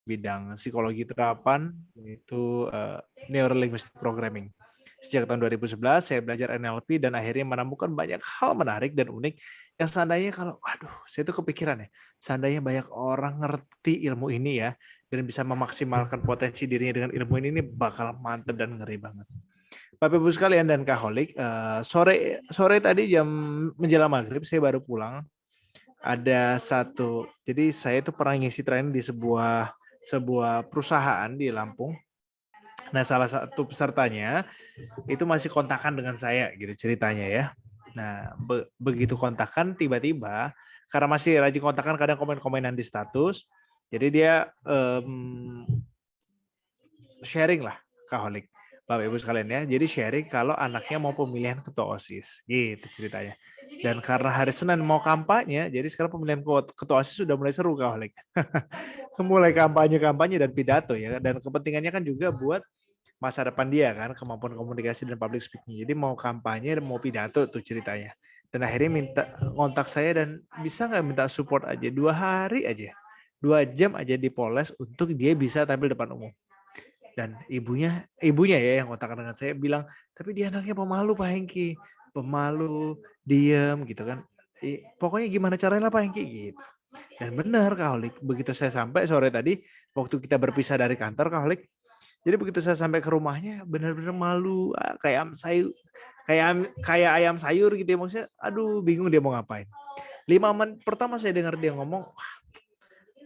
bidang psikologi terapan, yaitu Neurolinguistic Programming. Sejak tahun 2011 saya belajar NLP dan akhirnya menemukan banyak hal menarik dan unik yang seandainya kalau, aduh, saya tuh kepikiran ya, seandainya banyak orang ngerti ilmu ini ya, dan bisa memaksimalkan potensi dirinya dengan ilmu ini bakal mantep dan ngeri banget. Bapak Ibu sekalian dan Kaholik, sore tadi jam menjelang maghrib saya baru pulang. Ada satu, jadi saya tuh pernah ngisi training di sebuah perusahaan di Lampung. Nah, salah satu pesertanya itu masih kontakan dengan saya gitu ceritanya ya. Nah, begitu kontakan tiba-tiba karena masih rajin kontakan kadang komen-komenan di status. Jadi dia sharing lah Kaholik. Bapak Ibu sekalian ya. Jadi sharing kalau anaknya mau pemilihan ketua OSIS. Gitu ceritanya. Dan karena hari Senin mau kampanye, jadi sekarang pemilihan ketua OSIS sudah mulai seru Kaholik. Mulai kampanye dan pidato ya. Dan kepentingannya kan juga buat masa depan dia kan, kemampuan komunikasi dan public speaking. Jadi mau kampanye, mau pidato tuh ceritanya. Dan akhirnya minta kontak saya dan bisa nggak minta support aja 2 hari aja, 2 jam aja di Poles untuk dia bisa tampil depan umum. Dan ibunya ya yang kontak dengan saya bilang, tapi dia anaknya pemalu Pak Hengki, pemalu, diem gitu kan. Pokoknya gimana caranya lah Pak Hengki gitu. Dan benar Kaholik, begitu saya sampai sore tadi, waktu kita berpisah dari kantor Kaholik, jadi begitu saya sampai ke rumahnya benar-benar malu, kayak ayam sayur gitu ya, maksudnya aduh bingung dia mau ngapain. 5 menit pertama saya dengar dia ngomong,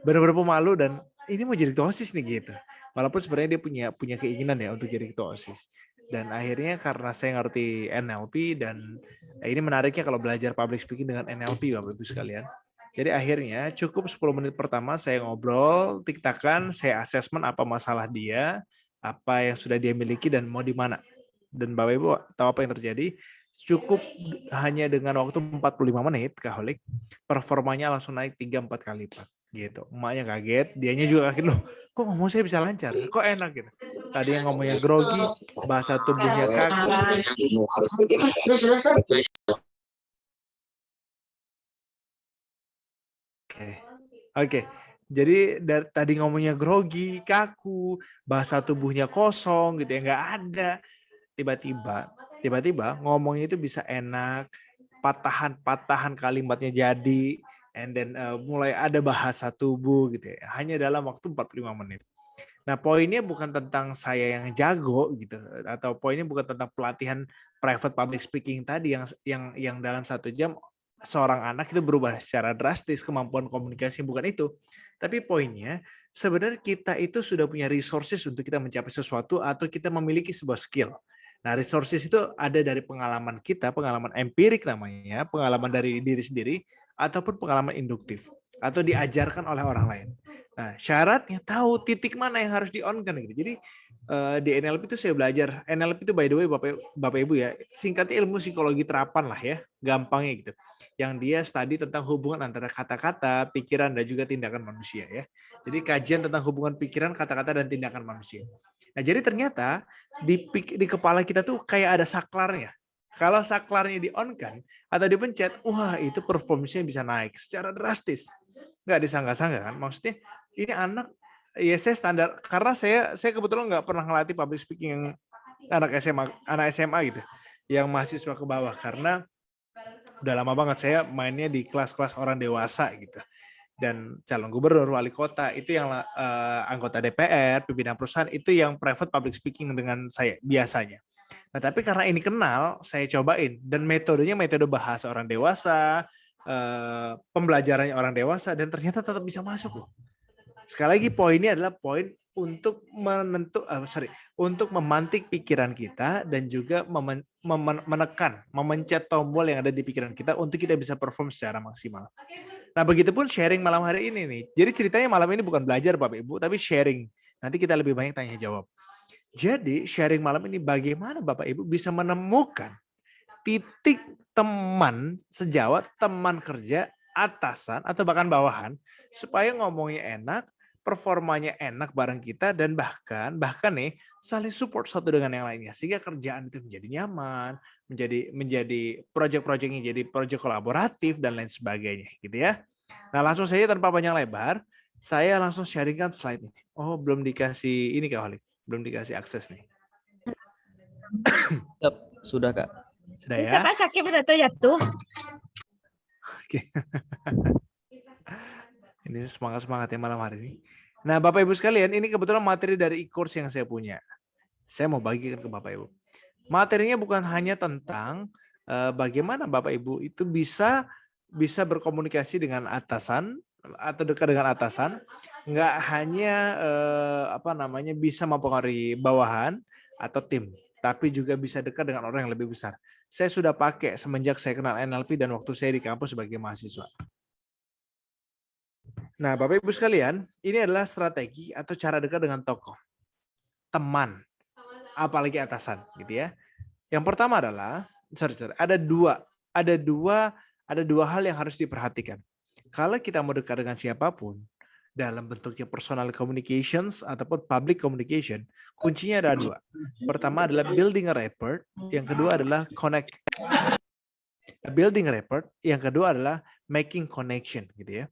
benar-benar pemalu dan ini mau jadi ketua OSIS nih gitu. Walaupun sebenarnya dia punya keinginan ya untuk jadi ketua OSIS. Dan akhirnya karena saya ngerti NLP dan ini menariknya kalau belajar public speaking dengan NLP Bapak Ibu sekalian. Jadi akhirnya cukup 10 menit pertama saya ngobrol, tiktakan, saya assessment apa masalah dia, apa yang sudah dia miliki dan mau di mana. Dan Bapak Ibu tahu apa yang terjadi? Cukup hanya dengan waktu 45 menit, Kaholik, performanya langsung naik 3-4 kali lipat gitu. Emaknya kaget, dianya juga kaget, loh kok ngomong saya bisa lancar, kok enak gitu. Tadi yang ngomongnya grogi, bahasa tubuhnya kaku. Oke. Jadi tadi ngomongnya grogi, kaku, bahasa tubuhnya kosong gitu ya, nggak ada. Tiba-tiba ngomongnya itu bisa enak, patahan kalimatnya jadi, and then mulai ada bahasa tubuh gitu ya, hanya dalam waktu 45 menit. Nah, poinnya bukan tentang saya yang jago gitu, atau poinnya bukan tentang pelatihan private public speaking tadi yang dalam 1 jam seorang anak itu berubah secara drastis kemampuan komunikasi, bukan itu. Tapi poinnya sebenarnya kita itu sudah punya resources untuk kita mencapai sesuatu atau kita memiliki sebuah skill. Nah, resources itu ada dari pengalaman kita, pengalaman empirik namanya, pengalaman dari diri sendiri, ataupun pengalaman induktif, atau diajarkan oleh orang lain. Nah, syaratnya tahu titik mana yang harus di-on-kan gitu. Jadi di NLP itu saya belajar, NLP itu by the way Bapak Ibu ya, singkatnya ilmu psikologi terapan lah ya, gampangnya gitu. Yang dia studi tentang hubungan antara kata-kata, pikiran dan juga tindakan manusia ya. Jadi kajian tentang hubungan pikiran, kata-kata dan tindakan manusia. Nah, jadi ternyata di kepala kita tuh kayak ada saklarnya. Kalau saklarnya di-on-kan atau dipencet, wah itu performance-nya bisa naik secara drastis. Nggak disangka-sangka kan. Maksudnya ini anak, ya saya standar, karena saya kebetulan nggak pernah ngelatih public speaking yang anak SMA gitu, yang mahasiswa ke bawah, karena udah lama banget saya mainnya di kelas-kelas orang dewasa gitu. Dan calon gubernur, wali kota, itu yang anggota DPR, pimpinan perusahaan, itu yang private public speaking dengan saya biasanya. Nah, tapi karena ini kenal, saya cobain. Dan metodenya metode bahasa orang dewasa, pembelajarannya orang dewasa, dan ternyata tetap bisa masuk loh. Sekali lagi poinnya adalah poin untuk untuk memantik pikiran kita dan juga memencet tombol yang ada di pikiran kita untuk kita bisa perform secara maksimal. Nah, begitupun sharing malam hari ini nih. Jadi ceritanya malam ini bukan belajar Bapak Ibu, tapi sharing. Nanti kita lebih banyak tanya jawab. Jadi sharing malam ini bagaimana Bapak Ibu bisa menemukan titik teman sejawat, teman kerja, atasan atau bahkan bawahan supaya ngomongnya enak, performanya enak bareng kita, dan bahkan nih saling support satu dengan yang lainnya sehingga kerjaan itu menjadi nyaman, menjadi project-projectnya jadi project kolaboratif dan lain sebagainya gitu ya. Nah, langsung saja tanpa panjang lebar, Saya langsung sharingkan slide ini. Oh, belum dikasih ini Kak Holik. Belum dikasih akses nih. Yap, sudah Kak. Sudah ya? Bisa Kak sakit atau jatuh? Oke. Ini semangat-semangat ya malam hari ini. Nah, Bapak Ibu sekalian, ini kebetulan materi dari e-course yang saya punya. Saya mau bagikan ke Bapak Ibu. Materinya bukan hanya tentang bagaimana Bapak Ibu itu bisa berkomunikasi dengan atasan atau dekat dengan atasan, nggak hanya bisa mempengaruhi bawahan atau tim, tapi juga bisa dekat dengan orang yang lebih besar. Saya sudah pakai semenjak saya kenal NLP dan waktu saya di kampus sebagai mahasiswa. Nah, Bapak Ibu sekalian, ini adalah strategi atau cara dekat dengan tokoh, teman, apalagi atasan, gitu ya. Yang pertama adalah, ada dua hal yang harus diperhatikan. Kalau kita mau dekat dengan siapapun, dalam bentuknya personal communications ataupun public communication, kuncinya ada dua. Pertama adalah building a rapport, yang kedua adalah connect. Building a rapport, yang kedua adalah making connection, gitu ya.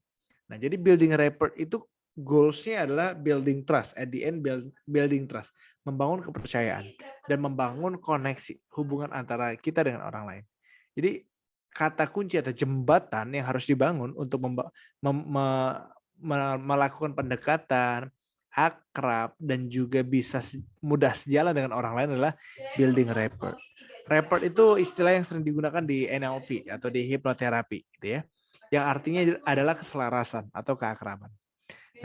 Nah, jadi building rapport itu goals-nya adalah building trust. At the end, building trust. Membangun kepercayaan. Dan membangun koneksi. Hubungan antara kita dengan orang lain. Jadi, kata kunci atau jembatan yang harus dibangun untuk melakukan pendekatan, akrab, dan juga bisa mudah sejalan dengan orang lain adalah building rapport. Rapport itu istilah yang sering digunakan di NLP atau di hipnoterapi, gitu ya. Yang artinya adalah keselarasan atau keakraban.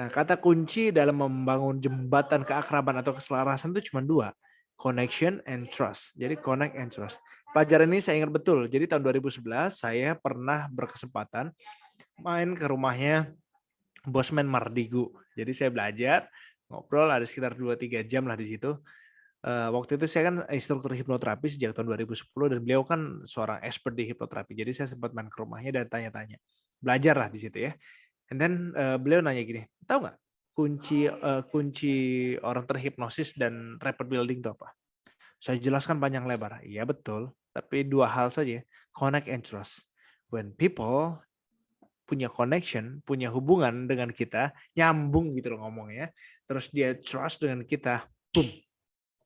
Nah, kata kunci dalam membangun jembatan keakraban atau keselarasan itu cuma dua, connection and trust. Jadi connect and trust. Pelajaran ini saya ingat betul. Jadi tahun 2011 saya pernah berkesempatan main ke rumahnya Bosman Mardigu. Jadi saya belajar, ngobrol ada sekitar 2-3 jam lah di situ. Waktu itu saya kan instruktur hipnoterapi sejak tahun 2010 dan beliau kan seorang expert di hipnoterapi. Jadi saya sempat main ke rumahnya dan tanya-tanya. Belajar lah di situ ya. And then beliau nanya gini, tahu nggak kunci orang terhipnosis dan rapport building itu apa? Saya jelaskan panjang lebar. Iya betul, tapi dua hal saja, connect and trust. When people punya connection, punya hubungan dengan kita, nyambung gitu loh ngomongnya, terus dia trust dengan kita, boom,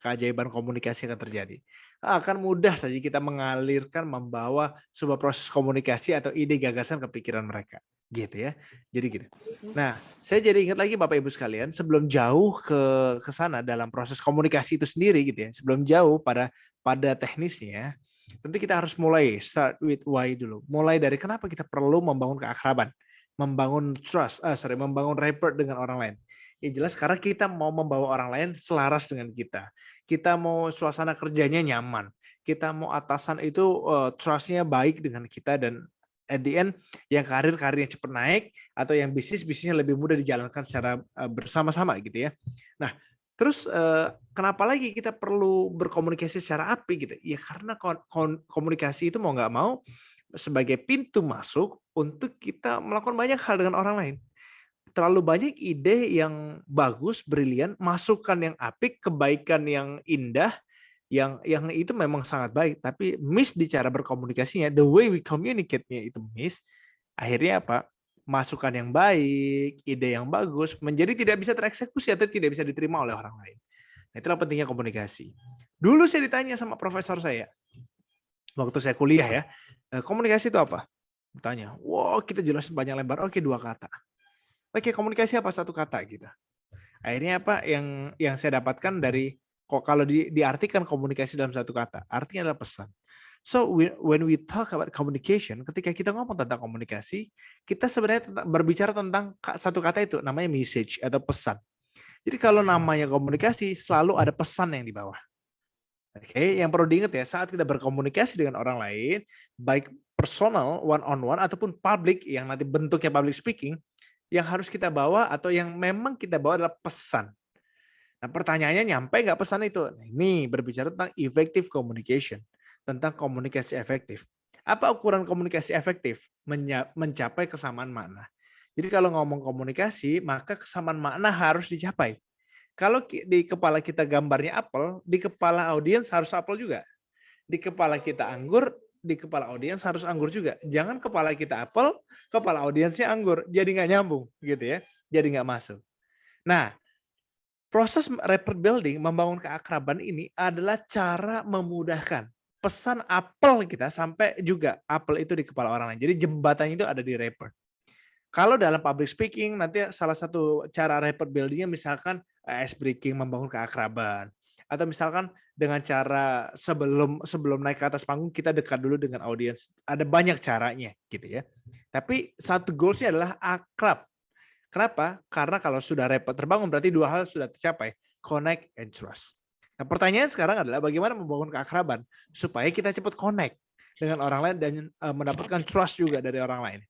keajaiban komunikasi akan terjadi. Akan mudah saja kita mengalirkan, membawa sebuah proses komunikasi atau ide gagasan ke pikiran mereka. Gitu ya. Jadi gitu. Nah, saya jadi ingat lagi Bapak Ibu sekalian, sebelum jauh ke sana dalam proses komunikasi itu sendiri gitu ya, sebelum jauh pada teknisnya, tentu kita harus mulai start with why dulu. Mulai dari kenapa kita perlu membangun keakraban, membangun trust, membangun rapport dengan orang lain. Ya jelas karena kita mau membawa orang lain selaras dengan kita. Kita mau suasana kerjanya nyaman. Kita mau atasan itu trust-nya baik dengan kita dan at the end yang karirnya cepat naik atau yang bisnisnya lebih mudah dijalankan secara bersama-sama gitu ya. Nah, terus kenapa lagi kita perlu berkomunikasi secara apik gitu? Ya karena komunikasi itu mau nggak mau sebagai pintu masuk untuk kita melakukan banyak hal dengan orang lain. Terlalu banyak ide yang bagus, brilian, masukan yang apik, kebaikan yang indah, yang itu memang sangat baik, tapi miss di cara berkomunikasinya, the way we communicate-nya itu miss, akhirnya apa? Masukan yang baik, ide yang bagus, menjadi tidak bisa tereksekusi atau tidak bisa diterima oleh orang lain. Nah, itulah pentingnya komunikasi. Dulu saya ditanya sama profesor saya, waktu saya kuliah ya, komunikasi itu apa? Ditanya, wow kita jelasin banyak lebar, oke 2 kata. Oke, komunikasi apa? 1 kata gitu. Akhirnya apa yang saya dapatkan dari kalau diartikan komunikasi dalam 1 kata, artinya adalah pesan. So when we talk about communication, ketika kita ngomong tentang komunikasi, kita sebenarnya berbicara tentang 1 kata itu namanya message atau pesan. Jadi kalau namanya komunikasi selalu ada pesan yang di bawah. Oke, yang perlu diingat ya, saat kita berkomunikasi dengan orang lain, baik personal, one on one ataupun public yang nanti bentuknya public speaking, yang harus kita bawa atau yang memang kita bawa adalah pesan. Nah, pertanyaannya nyampe nggak pesan itu? Nah, ini berbicara tentang effective communication, tentang komunikasi efektif. Apa ukuran komunikasi efektif? Mencapai kesamaan makna. Jadi kalau ngomong komunikasi, maka kesamaan makna harus dicapai. Kalau di kepala kita gambarnya apel, di kepala audiens harus apel juga. Di kepala kita anggur, di kepala audiens harus anggur juga. Jangan kepala kita apel, kepala audiensnya anggur. Jadi nggak nyambung gitu ya. jadi nggak masuk. Nah, proses rapport building, membangun keakraban ini adalah cara memudahkan pesan apel kita sampai juga apel itu di kepala orang lain. Jadi jembatannya itu ada di rapport. Kalau dalam public speaking nanti salah satu cara rapport building-nya misalkan ice breaking, membangun keakraban. Atau misalkan dengan cara sebelum sebelum naik ke atas panggung kita dekat dulu dengan audiens. Ada banyak caranya gitu ya. Tapi satu goals-nya adalah akrab. Kenapa? Karena kalau sudah rapport terbangun berarti dua hal sudah tercapai, connect and trust. Nah, pertanyaan sekarang adalah bagaimana membangun keakraban supaya kita cepat connect dengan orang lain dan mendapatkan trust juga dari orang lain.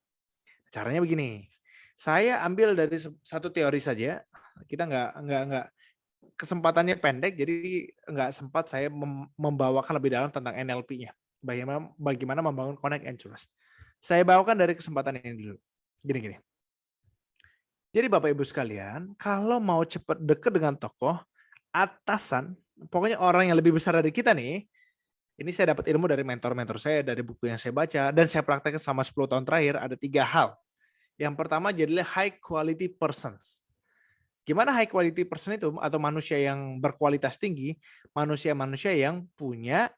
Caranya begini. Saya ambil dari satu teori saja. Kita nggak kesempatannya pendek, jadi nggak sempat saya membawakan lebih dalam tentang NLP-nya. Bagaimana membangun connect and trust. Saya bawakan dari kesempatan ini dulu. Gini-gini. Jadi Bapak Ibu sekalian, kalau mau cepat dekat dengan tokoh, atasan, pokoknya orang yang lebih besar dari kita nih, ini saya dapat ilmu dari mentor-mentor saya, dari buku yang saya baca, dan saya praktekkan selama 10 tahun terakhir, ada 3 hal. Yang pertama jadilah high quality persons. Gimana high quality person itu, atau manusia yang berkualitas tinggi, manusia-manusia yang punya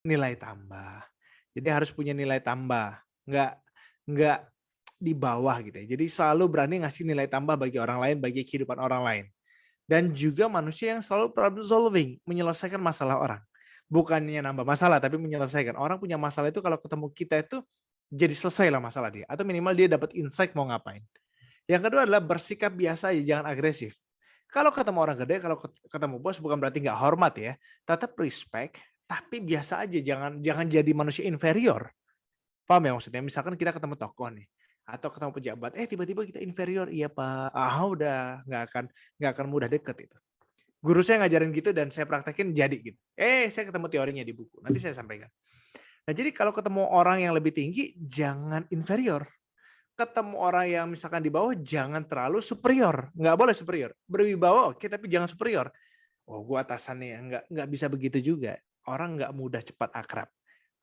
nilai tambah. Jadi harus punya nilai tambah, nggak di bawah gitu ya. Jadi selalu berani ngasih nilai tambah bagi orang lain, bagi kehidupan orang lain. Dan juga manusia yang selalu problem solving, menyelesaikan masalah orang. Bukannya nambah masalah, tapi menyelesaikan. Orang punya masalah itu kalau ketemu kita itu jadi selesai lah masalah dia. Atau minimal dia dapat insight mau ngapain. Yang kedua adalah bersikap biasa aja, jangan agresif. Kalau ketemu orang gede, kalau ketemu bos bukan berarti nggak hormat ya. Tetap respect, tapi biasa aja, jangan jadi manusia inferior. Paham ya maksudnya? Misalkan kita ketemu tokoh nih, atau ketemu pejabat, tiba-tiba kita inferior, iya Pak, udah nggak akan mudah deket itu. Guru saya ngajarin gitu dan saya praktekin jadi gitu. Saya ketemu teorinya di buku, nanti saya sampaikan. Nah jadi kalau ketemu orang yang lebih tinggi, jangan inferior. Ketemu orang yang misalkan di bawah, jangan terlalu superior. Nggak boleh superior. Berwibawa oke, tapi jangan superior. Oh, gua atasannya, nggak bisa begitu juga. Orang nggak mudah cepat akrab.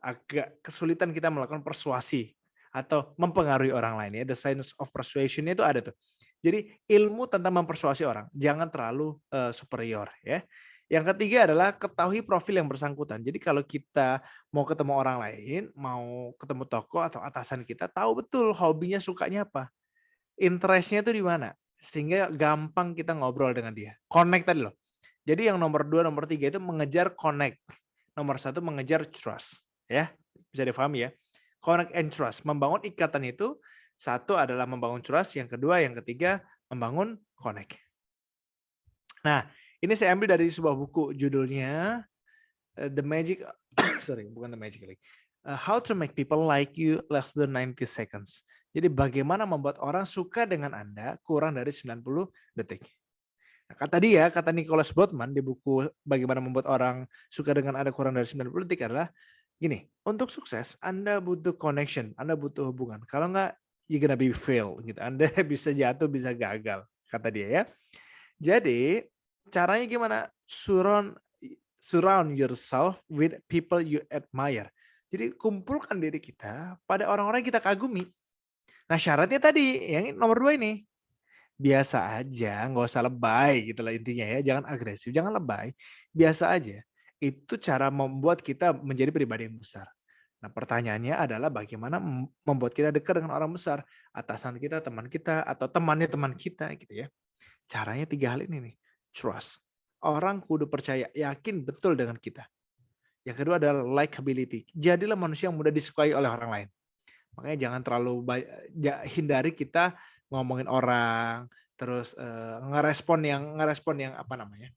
Agak kesulitan kita melakukan persuasi atau mempengaruhi orang lain ya. The science of persuasion itu ada tuh. Jadi ilmu tentang mempersuasi orang, jangan terlalu superior ya. Yang ketiga adalah ketahui profil yang bersangkutan. Jadi kalau kita mau ketemu orang lain, mau ketemu tokoh atau atasan kita, tahu betul hobinya, sukanya apa. Interestnya itu di mana. Sehingga gampang kita ngobrol dengan dia. Connect tadi loh. Jadi yang nomor 2, nomor 3 itu mengejar connect. Nomor 1 mengejar trust. Ya, bisa difahami ya. Connect and trust. Membangun ikatan itu, satu adalah membangun trust, yang kedua, yang ketiga membangun connect. Nah, ini saya ambil dari sebuah buku judulnya The Magic bukan The Magic lagi. How to Make People Like You Less Than 90 Seconds. Jadi bagaimana membuat orang suka dengan Anda kurang dari 90 detik. Nah, kata Nicholas Botman di buku Bagaimana Membuat Orang Suka dengan Anda Kurang dari 90 Detik adalah gini, untuk sukses Anda butuh connection, Anda butuh hubungan. Kalau enggak, you're gonna be fail gitu. Anda bisa jatuh, bisa gagal, kata dia ya. Jadi caranya gimana? Surround yourself with people you admire. Jadi kumpulkan diri kita pada orang-orang yang kita kagumi. Nah syaratnya tadi, yang nomor 2 ini. Biasa aja, nggak usah lebay gitu lah intinya ya. Jangan agresif, jangan lebay. Biasa aja. Itu cara membuat kita menjadi pribadi yang besar. Nah pertanyaannya adalah bagaimana membuat kita dekat dengan orang besar. Atasan kita, teman kita, atau temannya teman kita gitu ya. Caranya 3 hal ini nih. Trust. Orang kudu percaya, yakin betul dengan kita. Yang kedua adalah likability. Jadilah manusia yang mudah disukai oleh orang lain. Makanya jangan terlalu hindari kita ngomongin orang, terus ngerespon yang apa namanya?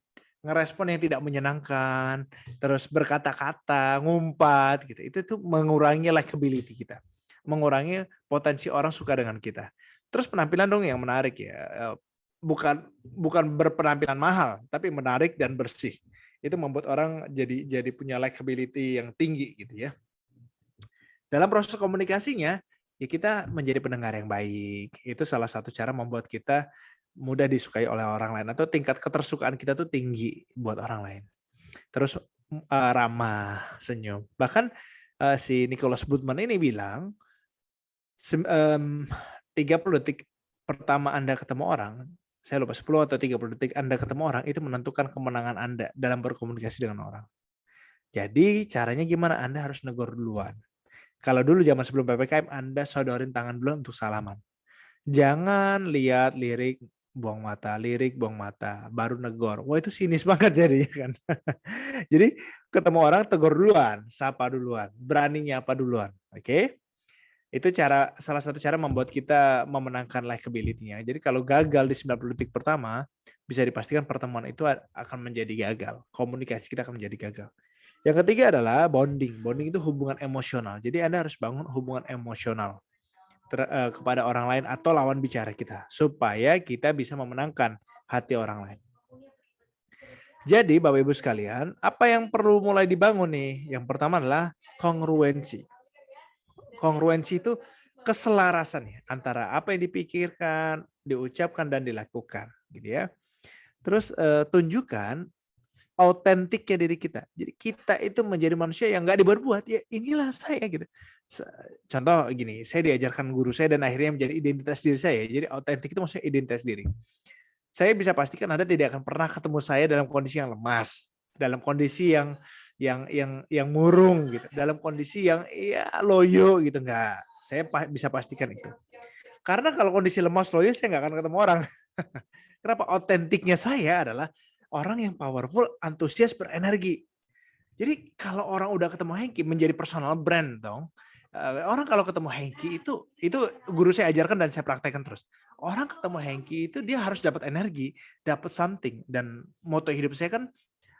Ngerespon yang tidak menyenangkan, terus berkata-kata, ngumpat gitu. Itu tuh mengurangi likability kita. Mengurangi potensi orang suka dengan kita. Terus penampilan dong yang menarik ya. Bukan berpenampilan mahal, tapi menarik dan bersih. Itu membuat orang jadi punya likability yang tinggi gitu ya. Dalam proses komunikasinya, ya kita menjadi pendengar yang baik. Itu salah satu cara membuat kita mudah disukai oleh orang lain atau tingkat ketersukaan kita tuh tinggi buat orang lain. Terus ramah, senyum. Bahkan si Nicholas Butman ini bilang 30 detik pertama Anda ketemu orang, saya lupa 10 atau 30 detik Anda ketemu orang, itu menentukan kemenangan Anda dalam berkomunikasi dengan orang. Jadi caranya gimana? Anda harus negor duluan. Kalau dulu zaman sebelum PPKM, Anda sodorin tangan duluan untuk salaman. Jangan lihat lirik, buang mata, baru negor. Wah itu sinis banget jadinya kan. Jadi ketemu orang tegur duluan, sapa duluan, berani nyapa duluan. Oke? Itu salah satu cara membuat kita memenangkan likability-nya. Jadi kalau gagal di 90 detik pertama, bisa dipastikan pertemuan itu akan menjadi gagal. Komunikasi kita akan menjadi gagal. Yang ketiga adalah bonding. Bonding itu hubungan emosional. Jadi Anda harus bangun hubungan emosional kepada orang lain atau lawan bicara kita supaya kita bisa memenangkan hati orang lain. Jadi Bapak Ibu sekalian, apa yang perlu mulai dibangun nih? Yang pertama adalah kongruensi. Kongruensi itu keselarasan ya antara apa yang dipikirkan, diucapkan dan dilakukan, gitu ya. Terus tunjukkan autentiknya diri kita. Jadi kita itu menjadi manusia yang nggak dibuat-buat, ya inilah saya gitu. Contoh gini, saya diajarkan guru saya dan akhirnya menjadi identitas diri saya. Jadi autentik itu maksudnya identitas diri. Saya bisa pastikan Anda tidak akan pernah ketemu saya dalam kondisi yang lemas, dalam kondisi yang murung gitu, dalam kondisi yang ya loyo gitu, enggak. Saya bisa pastikan itu. Karena kalau kondisi lemas loyo saya nggak akan ketemu orang. Kenapa? Autentiknya saya adalah orang yang powerful, antusias, berenergi. Jadi kalau orang udah ketemu Hengki menjadi personal brand dong. Orang kalau ketemu Hengki itu guru saya ajarkan dan saya praktekkan terus. Orang ketemu Hengki itu dia harus dapat energi, dapat something, dan moto hidup saya kan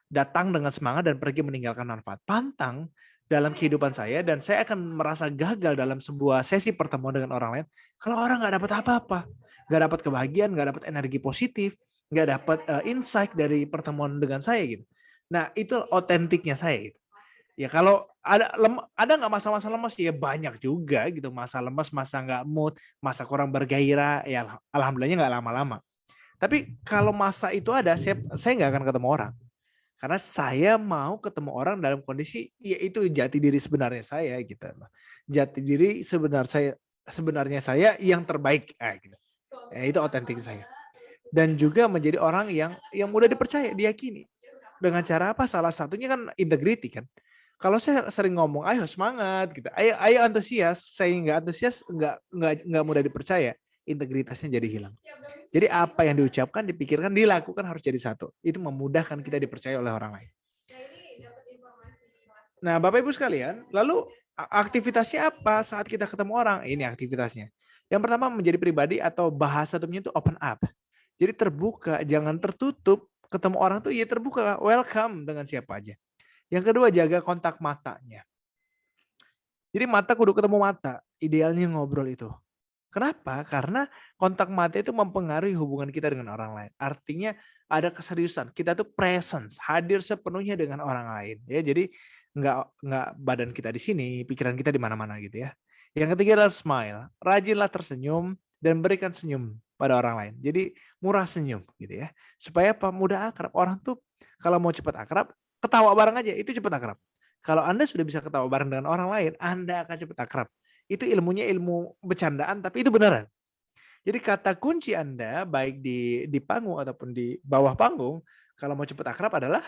datang dengan semangat dan pergi meninggalkan manfaat. Pantang dalam kehidupan saya dan saya akan merasa gagal dalam sebuah sesi pertemuan dengan orang lain kalau orang nggak dapat apa-apa, nggak dapat kebahagiaan, nggak dapat energi positif, nggak dapat insight dari pertemuan dengan saya gitu. Nah itu autentiknya saya gitu. Ya kalau ada nggak masa-masa lemas ya banyak juga gitu, masa lemas, masa nggak mood, masa kurang bergairah, ya alhamdulillahnya nggak lama-lama. Tapi kalau masa itu ada, saya nggak akan ketemu orang. Karena saya mau ketemu orang dalam kondisi yaitu jati diri sebenarnya saya gitu. Jati diri sebenarnya saya yang terbaik gitu. Itu autentik saya. Dan juga menjadi orang yang mudah dipercaya, diyakini. Dengan cara apa? Salah satunya kan integrity kan. Kalau saya sering ngomong, ayo semangat gitu, ayo antusias, saya nggak antusias, nggak mudah dipercaya, integritasnya jadi hilang. Jadi apa yang diucapkan, dipikirkan, dilakukan harus jadi satu. Itu memudahkan kita dipercaya oleh orang lain. Nah, Bapak Ibu sekalian, lalu aktivitasnya apa saat kita ketemu orang? Ini aktivitasnya. Yang pertama menjadi pribadi atau bahasa temennya itu open up. Jadi terbuka, jangan tertutup. Ketemu orang tuh ya terbuka, welcome dengan siapa aja. Yang kedua jaga kontak matanya. Jadi mata kudu ketemu mata, idealnya ngobrol itu. Kenapa? Karena kontak mata itu mempengaruhi hubungan kita dengan orang lain. Artinya ada keseriusan. Kita tuh presence, hadir sepenuhnya dengan orang lain. Ya, jadi nggak badan kita di sini, pikiran kita di mana-mana gitu ya. Yang ketiga adalah smile. Rajinlah tersenyum dan berikan senyum pada orang lain. Jadi murah senyum gitu ya. Supaya apa? Mudah akrab. Orang tuh kalau mau cepat akrab, ketawa bareng aja itu cepat akrab. Kalau Anda sudah bisa ketawa bareng dengan orang lain, Anda akan cepat akrab. Itu ilmunya ilmu bercandaan, tapi itu beneran. Jadi kata kunci Anda, baik di panggung ataupun di bawah panggung, kalau mau cepat akrab adalah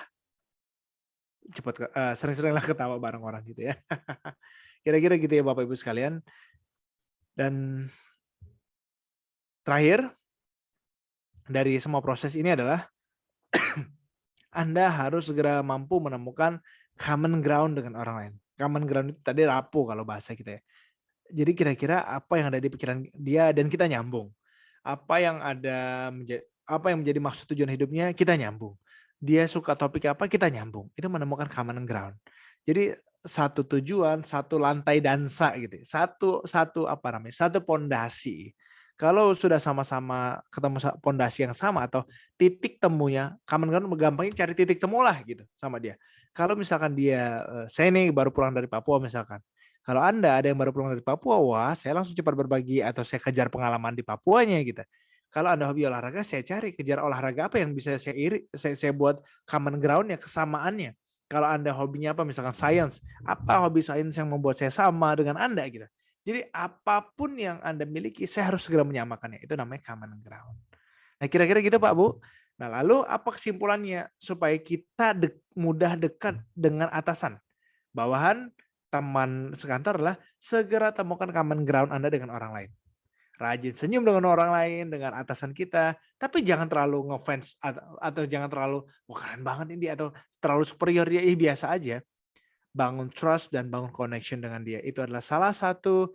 sering-seringlah ketawa bareng orang gitu ya. Kira-kira gitu ya Bapak Ibu sekalian. Dan terakhir, dari semua proses ini adalah Anda harus segera mampu menemukan common ground dengan orang lain. Common ground itu tadi rapuh kalau bahasa kita ya. Jadi kira-kira apa yang ada di pikiran dia dan kita nyambung. Apa yang menjadi maksud tujuan hidupnya kita nyambung. Dia suka topik apa kita nyambung. Itu menemukan common ground. Jadi satu tujuan, satu lantai dansa gitu. Satu pondasi. Kalau sudah sama-sama ketemu pondasi yang sama atau titik temunya, common ground gampangnya cari titik temu lah gitu sama dia. Kalau misalkan saya nih baru pulang dari Papua misalkan. Kalau Anda ada yang baru pulang dari Papua, wah saya langsung cepat berbagi atau saya kejar pengalaman di Papuanya gitu. Kalau Anda hobi olahraga, saya cari kejar olahraga apa yang bisa saya buat common ground-nya, kesamaannya. Kalau Anda hobinya apa, misalkan science, apa hobi sains yang membuat saya sama dengan Anda gitu. Jadi apapun yang Anda miliki, saya harus segera menyamakannya. Itu namanya common ground. Nah, kira-kira gitu Pak Bu. Nah, lalu apa kesimpulannya supaya kita mudah dekat dengan atasan, bawahan, teman sekantor adalah segera temukan common ground Anda dengan orang lain. Rajin senyum dengan orang lain, dengan atasan kita, tapi jangan terlalu ngefans atau jangan terlalu, wah keren banget ini dia, atau terlalu superior dia, biasa aja. Bangun trust dan bangun connection dengan dia. Itu adalah salah satu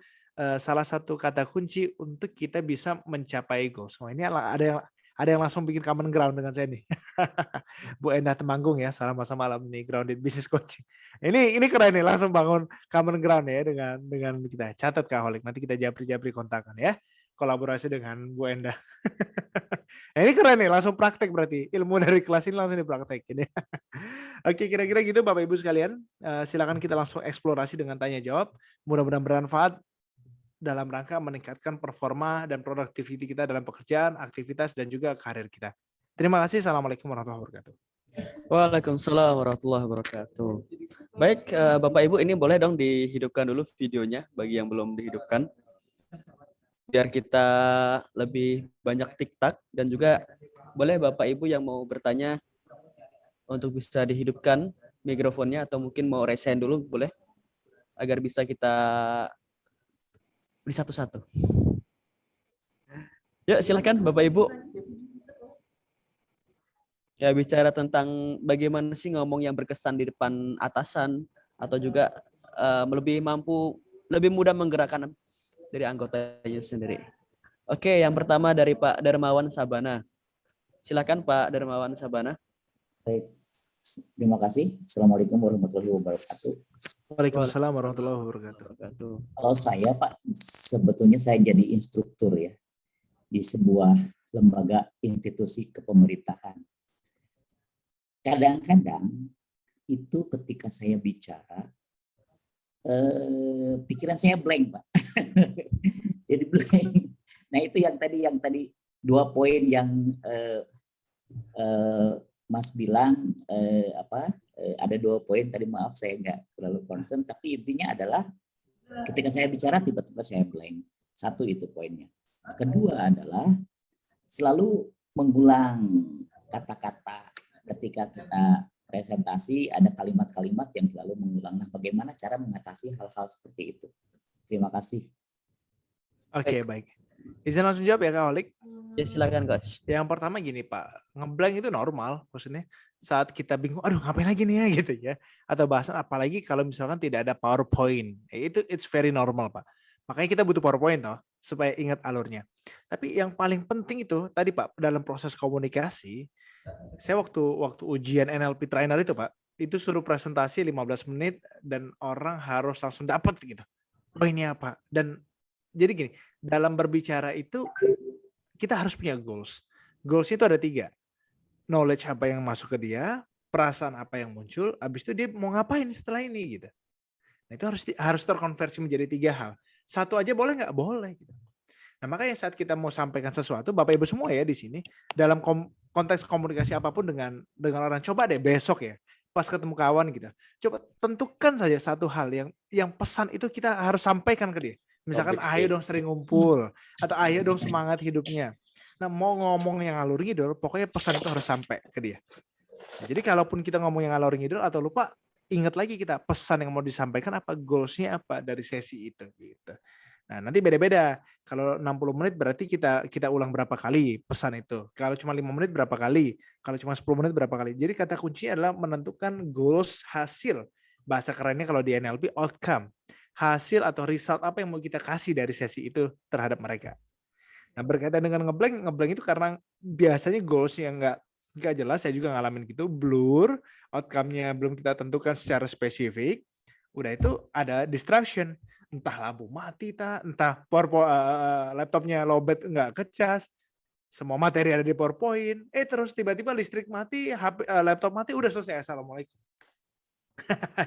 kata kunci untuk kita bisa mencapai goals. Wah, ini ada yang langsung bikin common ground dengan saya nih. Bu Endah Temanggung ya, sama-sama alumni Grounded Business Coaching. Ini keren nih, langsung bangun common ground ya dengan kita. Catat Kak Holik, nanti kita japri-japri kontakan ya. Kolaborasi dengan Bu Endah. Nah, ini keren nih, langsung praktek berarti. Ilmu dari kelas ini langsung dipraktekin ya. Oke, kira-kira gitu Bapak Ibu sekalian. Silakan kita langsung eksplorasi dengan tanya jawab. Mudah-mudahan bermanfaat dalam rangka meningkatkan performa dan productivity kita dalam pekerjaan, aktivitas, dan juga karir kita. Terima kasih. Assalamualaikum warahmatullahi wabarakatuh. Waalaikumsalam warahmatullahi wabarakatuh. Baik, Bapak Ibu, ini boleh dong dihidupkan dulu videonya bagi yang belum dihidupkan. Biar kita lebih banyak tiktak, dan juga boleh Bapak Ibu yang mau bertanya untuk bisa dihidupkan mikrofonnya, atau mungkin mau resign dulu boleh, agar bisa kita beri satu-satu. Ya, silakan Bapak Ibu. Ya, bicara tentang bagaimana sih ngomong yang berkesan di depan atasan, atau juga lebih mudah menggerakkan dari anggotanya sendiri. Oke, yang pertama dari Pak Darmawan Sabana. Silakan Pak Darmawan Sabana. Baik, terima kasih. Assalamualaikum warahmatullahi wabarakatuh. Waalaikumsalam warahmatullahi wabarakatuh. Kalau saya Pak, sebetulnya saya jadi instruktur ya di sebuah lembaga institusi kepemerintahan. Kadang-kadang itu ketika saya bicara, pikiran saya blank Pak. Jadi blank. Nah itu yang tadi 2 poin yang Mas bilang ada 2 poin tadi, maaf saya nggak terlalu concern, tapi intinya adalah ketika saya bicara tiba-tiba saya blank. 1 itu poinnya. Kedua adalah selalu mengulang kata-kata ketika kita presentasi, ada kalimat-kalimat yang selalu mengulang. Nah, bagaimana cara mengatasi hal-hal seperti itu? Terima kasih. Oke, baik. Izin langsung jawab ya Kak Holik. Ya, silakan Coach. Yang pertama gini Pak, ngeblank itu normal, maksudnya saat kita bingung, aduh ngapain lagi nih ya gitu ya, atau bahasan, apalagi kalau misalkan tidak ada PowerPoint, itu it's very normal Pak. Makanya kita butuh PowerPoint toh, supaya ingat alurnya. Tapi yang paling penting itu tadi Pak, dalam proses komunikasi, saya waktu ujian NLP trainer itu Pak, itu suruh presentasi 15 menit dan orang harus langsung dapat gitu. Poinnya apa? Dan jadi gini, dalam berbicara itu kita harus punya goals. Goals itu ada 3. Knowledge apa yang masuk ke dia, perasaan apa yang muncul, habis itu dia mau ngapain setelah ini gitu. Nah, itu harus terkonversi menjadi 3 hal. Satu aja boleh nggak? Boleh gitu. Nah, makanya saat kita mau sampaikan sesuatu, Bapak Ibu semua ya di sini, dalam konteks komunikasi apapun dengan orang, coba deh besok ya, pas ketemu kawan gitu. Coba tentukan saja satu hal yang pesan itu kita harus sampaikan ke dia. Misalkan ayo dong sering ngumpul, atau ayo dong semangat hidupnya. Nah, mau ngomong yang ngalur ngidul, pokoknya pesan itu harus sampai ke dia. Nah, jadi kalaupun kita ngomong yang ngalur ngidul atau lupa, ingat lagi kita pesan yang mau disampaikan apa, goalsnya apa dari sesi itu gitu. Nah, nanti beda-beda. Kalau 60 menit berarti kita ulang berapa kali pesan itu. Kalau cuma 5 menit berapa kali. Kalau cuma 10 menit berapa kali. Jadi kata kuncinya adalah menentukan goals, hasil. Bahasa kerennya kalau di NLP outcome. Hasil atau result apa yang mau kita kasih dari sesi itu terhadap mereka. Nah, berkaitan dengan ngeblank itu karena biasanya goals-nya nggak jelas, saya juga ngalamin gitu, blur, outcome-nya belum kita tentukan secara spesifik. Udah itu ada distraction. Entah lampu mati, entah laptopnya lowbat nggak kecas, semua materi ada di PowerPoint, terus tiba-tiba listrik mati, laptop mati, udah selesai, assalamualaikum.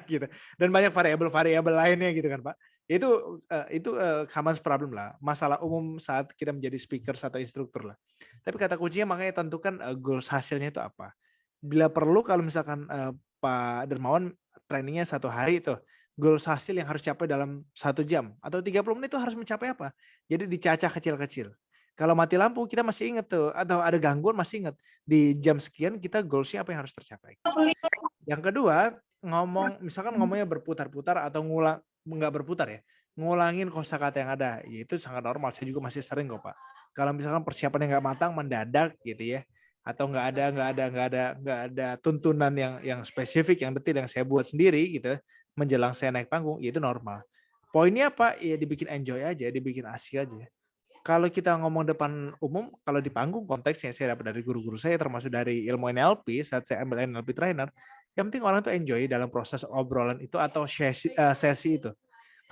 Gitu. Dan banyak variabel lainnya gitu kan Pak. Itu common problem lah, masalah umum saat kita menjadi speaker atau instruktur lah. Tapi kata kuncinya makanya tentukan goals hasilnya itu apa. Bila perlu kalau misalkan Pak Dermawan trainingnya 1 hari itu, goals hasil yang harus capai dalam 1 jam atau 30 menit itu harus mencapai apa. Jadi dicacah kecil-kecil. Kalau mati lampu kita masih ingat tuh, atau ada gangguan masih ingat di jam sekian kita goalsnya apa yang harus tercapai. Yang kedua, misalkan ngomongnya berputar-putar atau nggak berputar ya, ngulangin kosakata yang ada, ya itu sangat normal. Saya juga masih sering kok Pak. Kalau misalkan persiapannya nggak matang, mendadak gitu ya, atau nggak ada tuntunan yang spesifik, yang detail yang saya buat sendiri gitu, menjelang saya naik panggung, ya itu normal. Poinnya apa? Ya dibikin enjoy aja, dibikin asik aja. Kalau kita ngomong depan umum, kalau di panggung konteksnya saya dapat dari guru-guru saya, termasuk dari ilmu NLP saat saya ambil NLP trainer, yang penting orang tuh enjoy dalam proses obrolan itu atau sesi itu.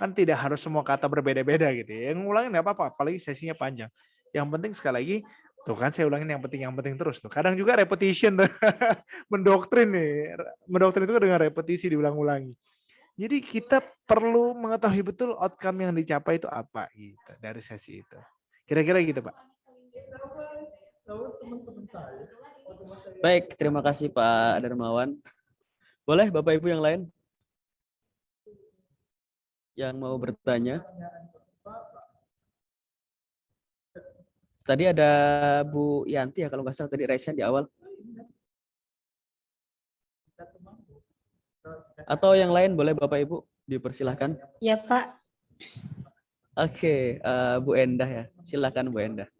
Kan tidak harus semua kata berbeda-beda gitu ya. Yang ngulangin nggak apa-apa, apalagi sesinya panjang. Yang penting sekali lagi, tuh kan saya ulangin yang penting terus tuh. Kadang juga repetition mendoktrin nih. Mendoktrin itu dengan repetisi diulang-ulangi. Jadi kita perlu mengetahui betul outcome yang dicapai itu apa gitu dari sesi itu. Kira-kira gitu, Pak. Baik, terima kasih Pak Darmawan. Boleh Bapak Ibu yang lain yang mau bertanya? Tadi ada Bu Yanti ya kalau nggak salah tadi raise di awal. Atau yang lain boleh Bapak Ibu dipersilahkan. Ya Pak. Oke, Bu Endah ya. Silakan Bu Endah.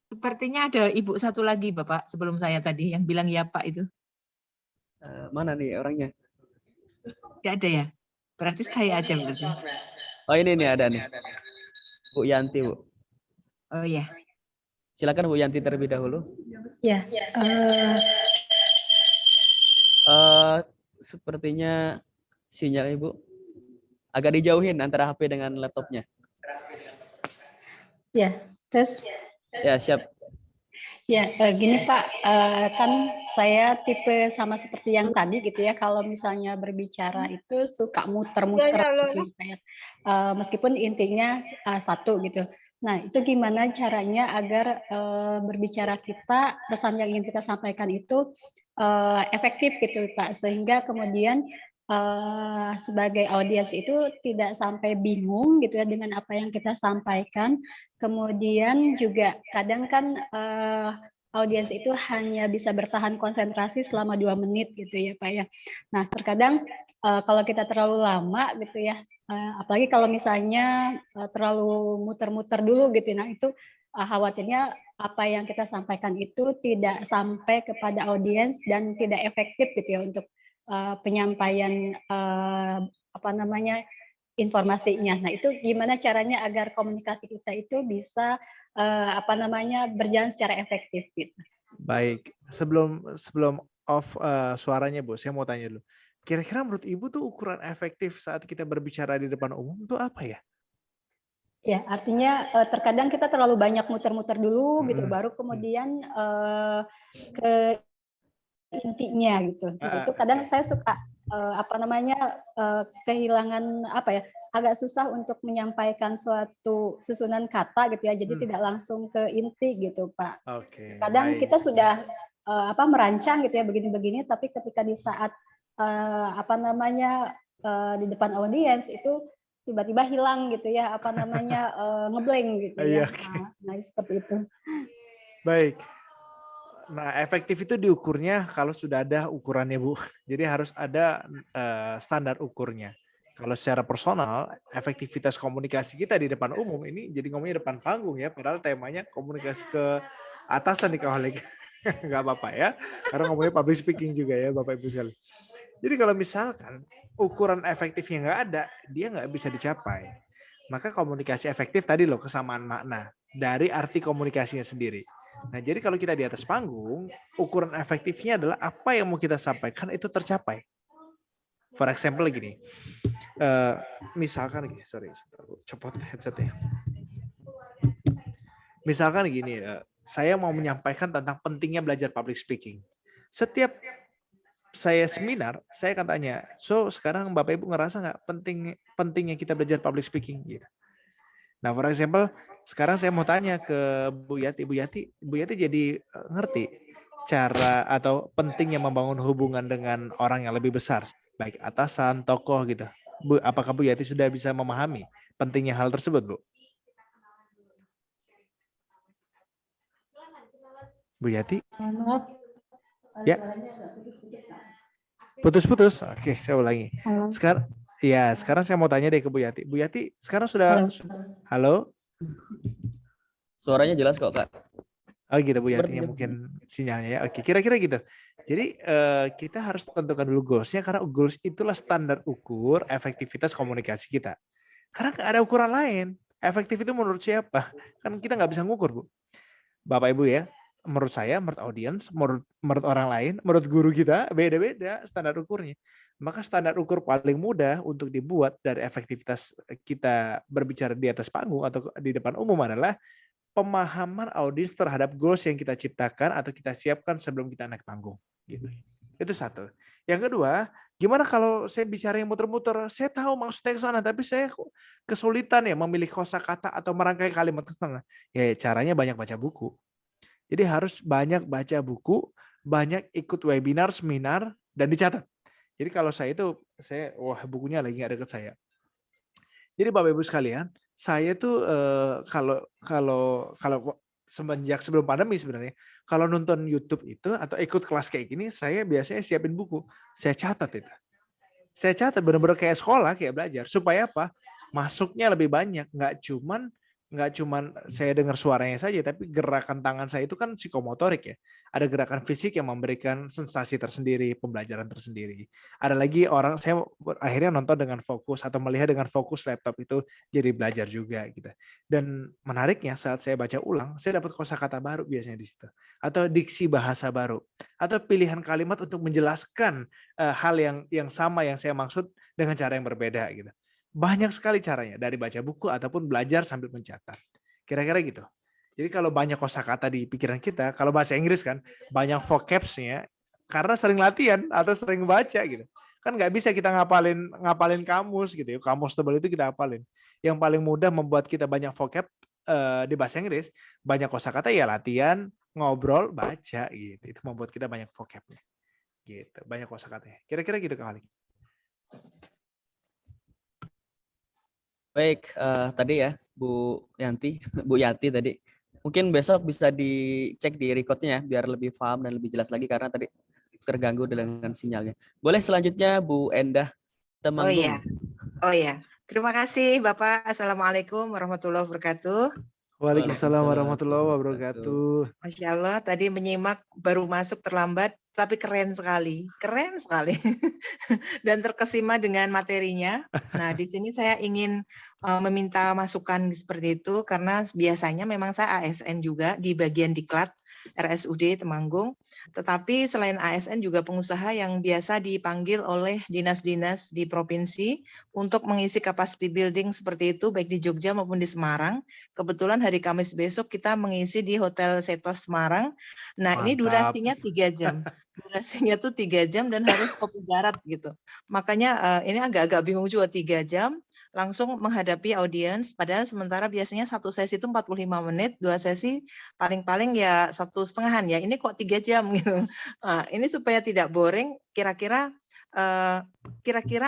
Sepertinya ada ibu satu lagi Bapak sebelum saya tadi yang bilang ya Pak itu. Mana nih orangnya? Tidak ada ya? Berarti saya aja berarti. Oh ini nih ada nih. Bu Yanti Bu. Oh ya. Silakan Bu Yanti terlebih dahulu. Ya. Sepertinya sinyal Ibu agak dijauhin antara HP dengan laptopnya. Ya, terus. Ya siap. Ya, gini Pak, kan saya tipe sama seperti yang tadi gitu ya. Kalau misalnya berbicara itu suka muter-muter gitu ya. Meskipun intinya satu gitu. Nah, itu gimana caranya agar berbicara kita, pesan yang ingin kita sampaikan itu efektif gitu Pak, sehingga kemudian sebagai audiens itu tidak sampai bingung gitu ya dengan apa yang kita sampaikan. Kemudian juga kadang kan audiens itu hanya bisa bertahan konsentrasi selama 2 menit gitu ya Pak ya. Nah terkadang kalau kita terlalu lama gitu ya, apalagi kalau misalnya terlalu muter-muter dulu gitu, nah itu khawatirnya apa yang kita sampaikan itu tidak sampai kepada audiens dan tidak efektif gitu ya untuk penyampaian informasinya. Nah, itu gimana caranya agar komunikasi kita itu bisa berjalan secara efektif gitu. Baik, sebelum off suaranya Bu, saya mau tanya dulu. Kira-kira menurut Ibu tuh ukuran efektif saat kita berbicara di depan umum itu apa ya? Ya, artinya terkadang kita terlalu banyak muter-muter dulu gitu, baru kemudian ke intinya gitu. Nah, itu kadang saya suka kehilangan agak susah untuk menyampaikan suatu susunan kata gitu ya. Jadi tidak langsung ke inti gitu, Pak. Kadang kita sudah merancang gitu ya begini-begini, tapi ketika di saat di depan audiens itu tiba-tiba hilang gitu ya, ngeblank gitu ya. Nah, seperti itu. Baik. Nah, efektif itu diukurnya kalau sudah ada ukurannya, Bu. Jadi harus ada standar ukurnya. Kalau secara personal, efektivitas komunikasi kita di depan umum ini jadi ngomongnya depan panggung ya, padahal temanya komunikasi ke atasan di kawalik. Nggak apa-apa ya, karena ngomongnya public speaking juga ya, Bapak Ibu sekalian. Jadi kalau misalkan ukuran efektifnya nggak ada, dia nggak bisa dicapai. Maka komunikasi efektif tadi loh, kesamaan makna dari arti komunikasinya sendiri. Nah, jadi kalau kita di atas panggung, ukuran efektifnya adalah apa yang mau kita sampaikan itu tercapai. For example gini, misalkan gini, copot headsetnya. Misalkan gini, saya mau menyampaikan tentang pentingnya belajar public speaking. Setiap saya seminar, saya akan tanya, so sekarang Bapak Ibu ngerasa nggak pentingnya kita belajar public speaking? Gitu. Nah, for example, sekarang saya mau tanya ke Bu Yati. Bu Yati jadi ngerti cara atau pentingnya membangun hubungan dengan orang yang lebih besar. baik atasan, tokoh gitu. Bu, apakah Bu Yati sudah bisa memahami pentingnya hal tersebut, Bu? Bu Yati? Ya. Putus-putus. Oke, saya ulangi. Sekarang saya mau tanya deh ke Bu Yati. Bu Yati, sekarang sudah halo? Suaranya jelas kok, Kak. Oh gitu Bu Yati, Sepertinya mungkin sinyalnya ya. Oke, kira-kira gitu. Jadi kita harus tentukan dulu goals-nya karena goals itulah standar ukur efektivitas komunikasi kita. Karena nggak ada ukuran lain. Efektif itu menurut siapa? Kan kita nggak bisa ngukur, Bu. Bapak Ibu ya, menurut saya, menurut audiens, menurut orang lain, menurut guru kita, beda-beda standar ukurnya. Maka standar ukur paling mudah untuk dibuat dari efektivitas kita berbicara di atas panggung atau di depan umum adalah pemahaman audiens terhadap goals yang kita ciptakan atau kita siapkan sebelum kita naik panggung. Gitu. Itu satu. Yang kedua, gimana kalau saya bicara yang muter-muter? Saya tahu maksudnya ke sana, tapi saya kesulitan ya memilih kosakata atau merangkai kalimat ke sana. Ya caranya banyak baca buku. Jadi harus banyak baca buku, banyak ikut webinar, seminar, dan dicatat. Jadi kalau saya itu, bukunya lagi nggak deket saya. Jadi Bapak Ibu sekalian, saya tuh kalau semenjak sebelum pandemi sebenarnya, kalau nonton YouTube itu atau ikut kelas kayak gini, saya biasanya siapin buku, saya catat itu. Saya catat benar-benar kayak sekolah, kayak belajar. Supaya apa? Masuknya lebih banyak. Nggak cuman saya dengar suaranya saja, tapi gerakan tangan saya itu kan psikomotorik ya. Ada gerakan fisik yang memberikan sensasi tersendiri, pembelajaran tersendiri. Ada lagi saya akhirnya nonton dengan fokus atau melihat dengan fokus laptop itu jadi belajar juga gitu. Dan menariknya saat saya baca ulang, saya dapat kosakata baru biasanya di situ. Atau diksi bahasa baru. Atau pilihan kalimat untuk menjelaskan hal yang sama yang saya maksud dengan cara yang berbeda gitu. Banyak sekali caranya dari baca buku ataupun belajar sambil mencatat. Kira-kira gitu. Jadi kalau banyak kosakata di pikiran kita, kalau bahasa Inggris kan banyak vocabs-nya karena sering latihan atau sering baca gitu. Kan nggak bisa kita ngapalin kamus gitu ya. Kamus tebal itu kita hafalin. Yang paling mudah membuat kita banyak vocab di bahasa Inggris, banyak kosakata ya latihan, ngobrol, baca gitu. Itu membuat kita banyak vocabnya. Gitu, banyak kosakatanya. Kira-kira gitu Kak Ali. Baik, tadi ya Bu Yanti, Bu Yati tadi. Mungkin besok bisa dicek di recordnya ya, biar lebih paham dan lebih jelas lagi karena tadi terganggu dengan sinyalnya. Boleh selanjutnya Bu Endah Temanggung. Oh iya. Terima kasih Bapak. Assalamualaikum warahmatullahi wabarakatuh. Waalaikumsalam warahmatullahi wabarakatuh. Masya Allah, tadi menyimak baru masuk terlambat, tapi keren sekali. Dan terkesima dengan materinya. Nah, di sini saya ingin meminta masukan seperti itu, karena biasanya memang saya ASN juga di bagian diklat RSUD Temanggung. Tetapi selain ASN juga pengusaha yang biasa dipanggil oleh dinas-dinas di provinsi untuk mengisi capacity building seperti itu, baik di Jogja maupun di Semarang. Kebetulan hari Kamis besok kita mengisi di Hotel Setos Semarang. Nah, Mantap. ini durasinya 3 jam. Durasinya tuh 3 jam dan harus kopi darat gitu. Makanya ini agak-agak bingung juga 3 jam langsung menghadapi audiens, padahal sementara biasanya satu sesi itu 45 menit, 2 sesi paling-paling ya 1,5 ya. Ini kok 3 jam gitu. Nah, ini supaya tidak boring, kira-kira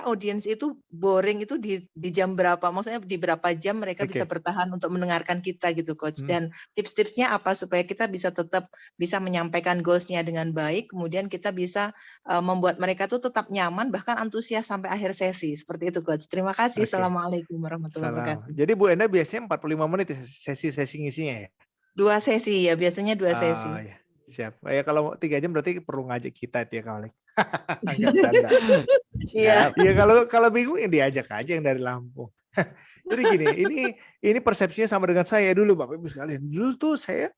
audiens itu boring itu di jam berapa? Maksudnya di berapa jam mereka bisa bertahan untuk mendengarkan kita gitu, Coach. Dan tips-tipsnya apa supaya kita bisa tetap bisa menyampaikan goals-nya dengan baik, kemudian kita bisa membuat mereka tuh tetap nyaman bahkan antusias sampai akhir sesi. Seperti itu, Coach. Terima kasih. Assalamualaikum warahmatullahi wabarakatuh. Jadi Bu Enda biasanya 45 menit ya sesi-sesi ngisinya ya? 2 sesi ya, biasanya 2 sesi. Ya. Siap. Ya kalau 3 jam berarti perlu ngajak kita ya Kak Alek. Enggak bercanda. Iya. Ya kalau bingung ya diajak aja yang dari Lampung. Jadi gini, ini persepsinya sama dengan saya dulu Bapak Ibu sekalian. Dulu tuh saya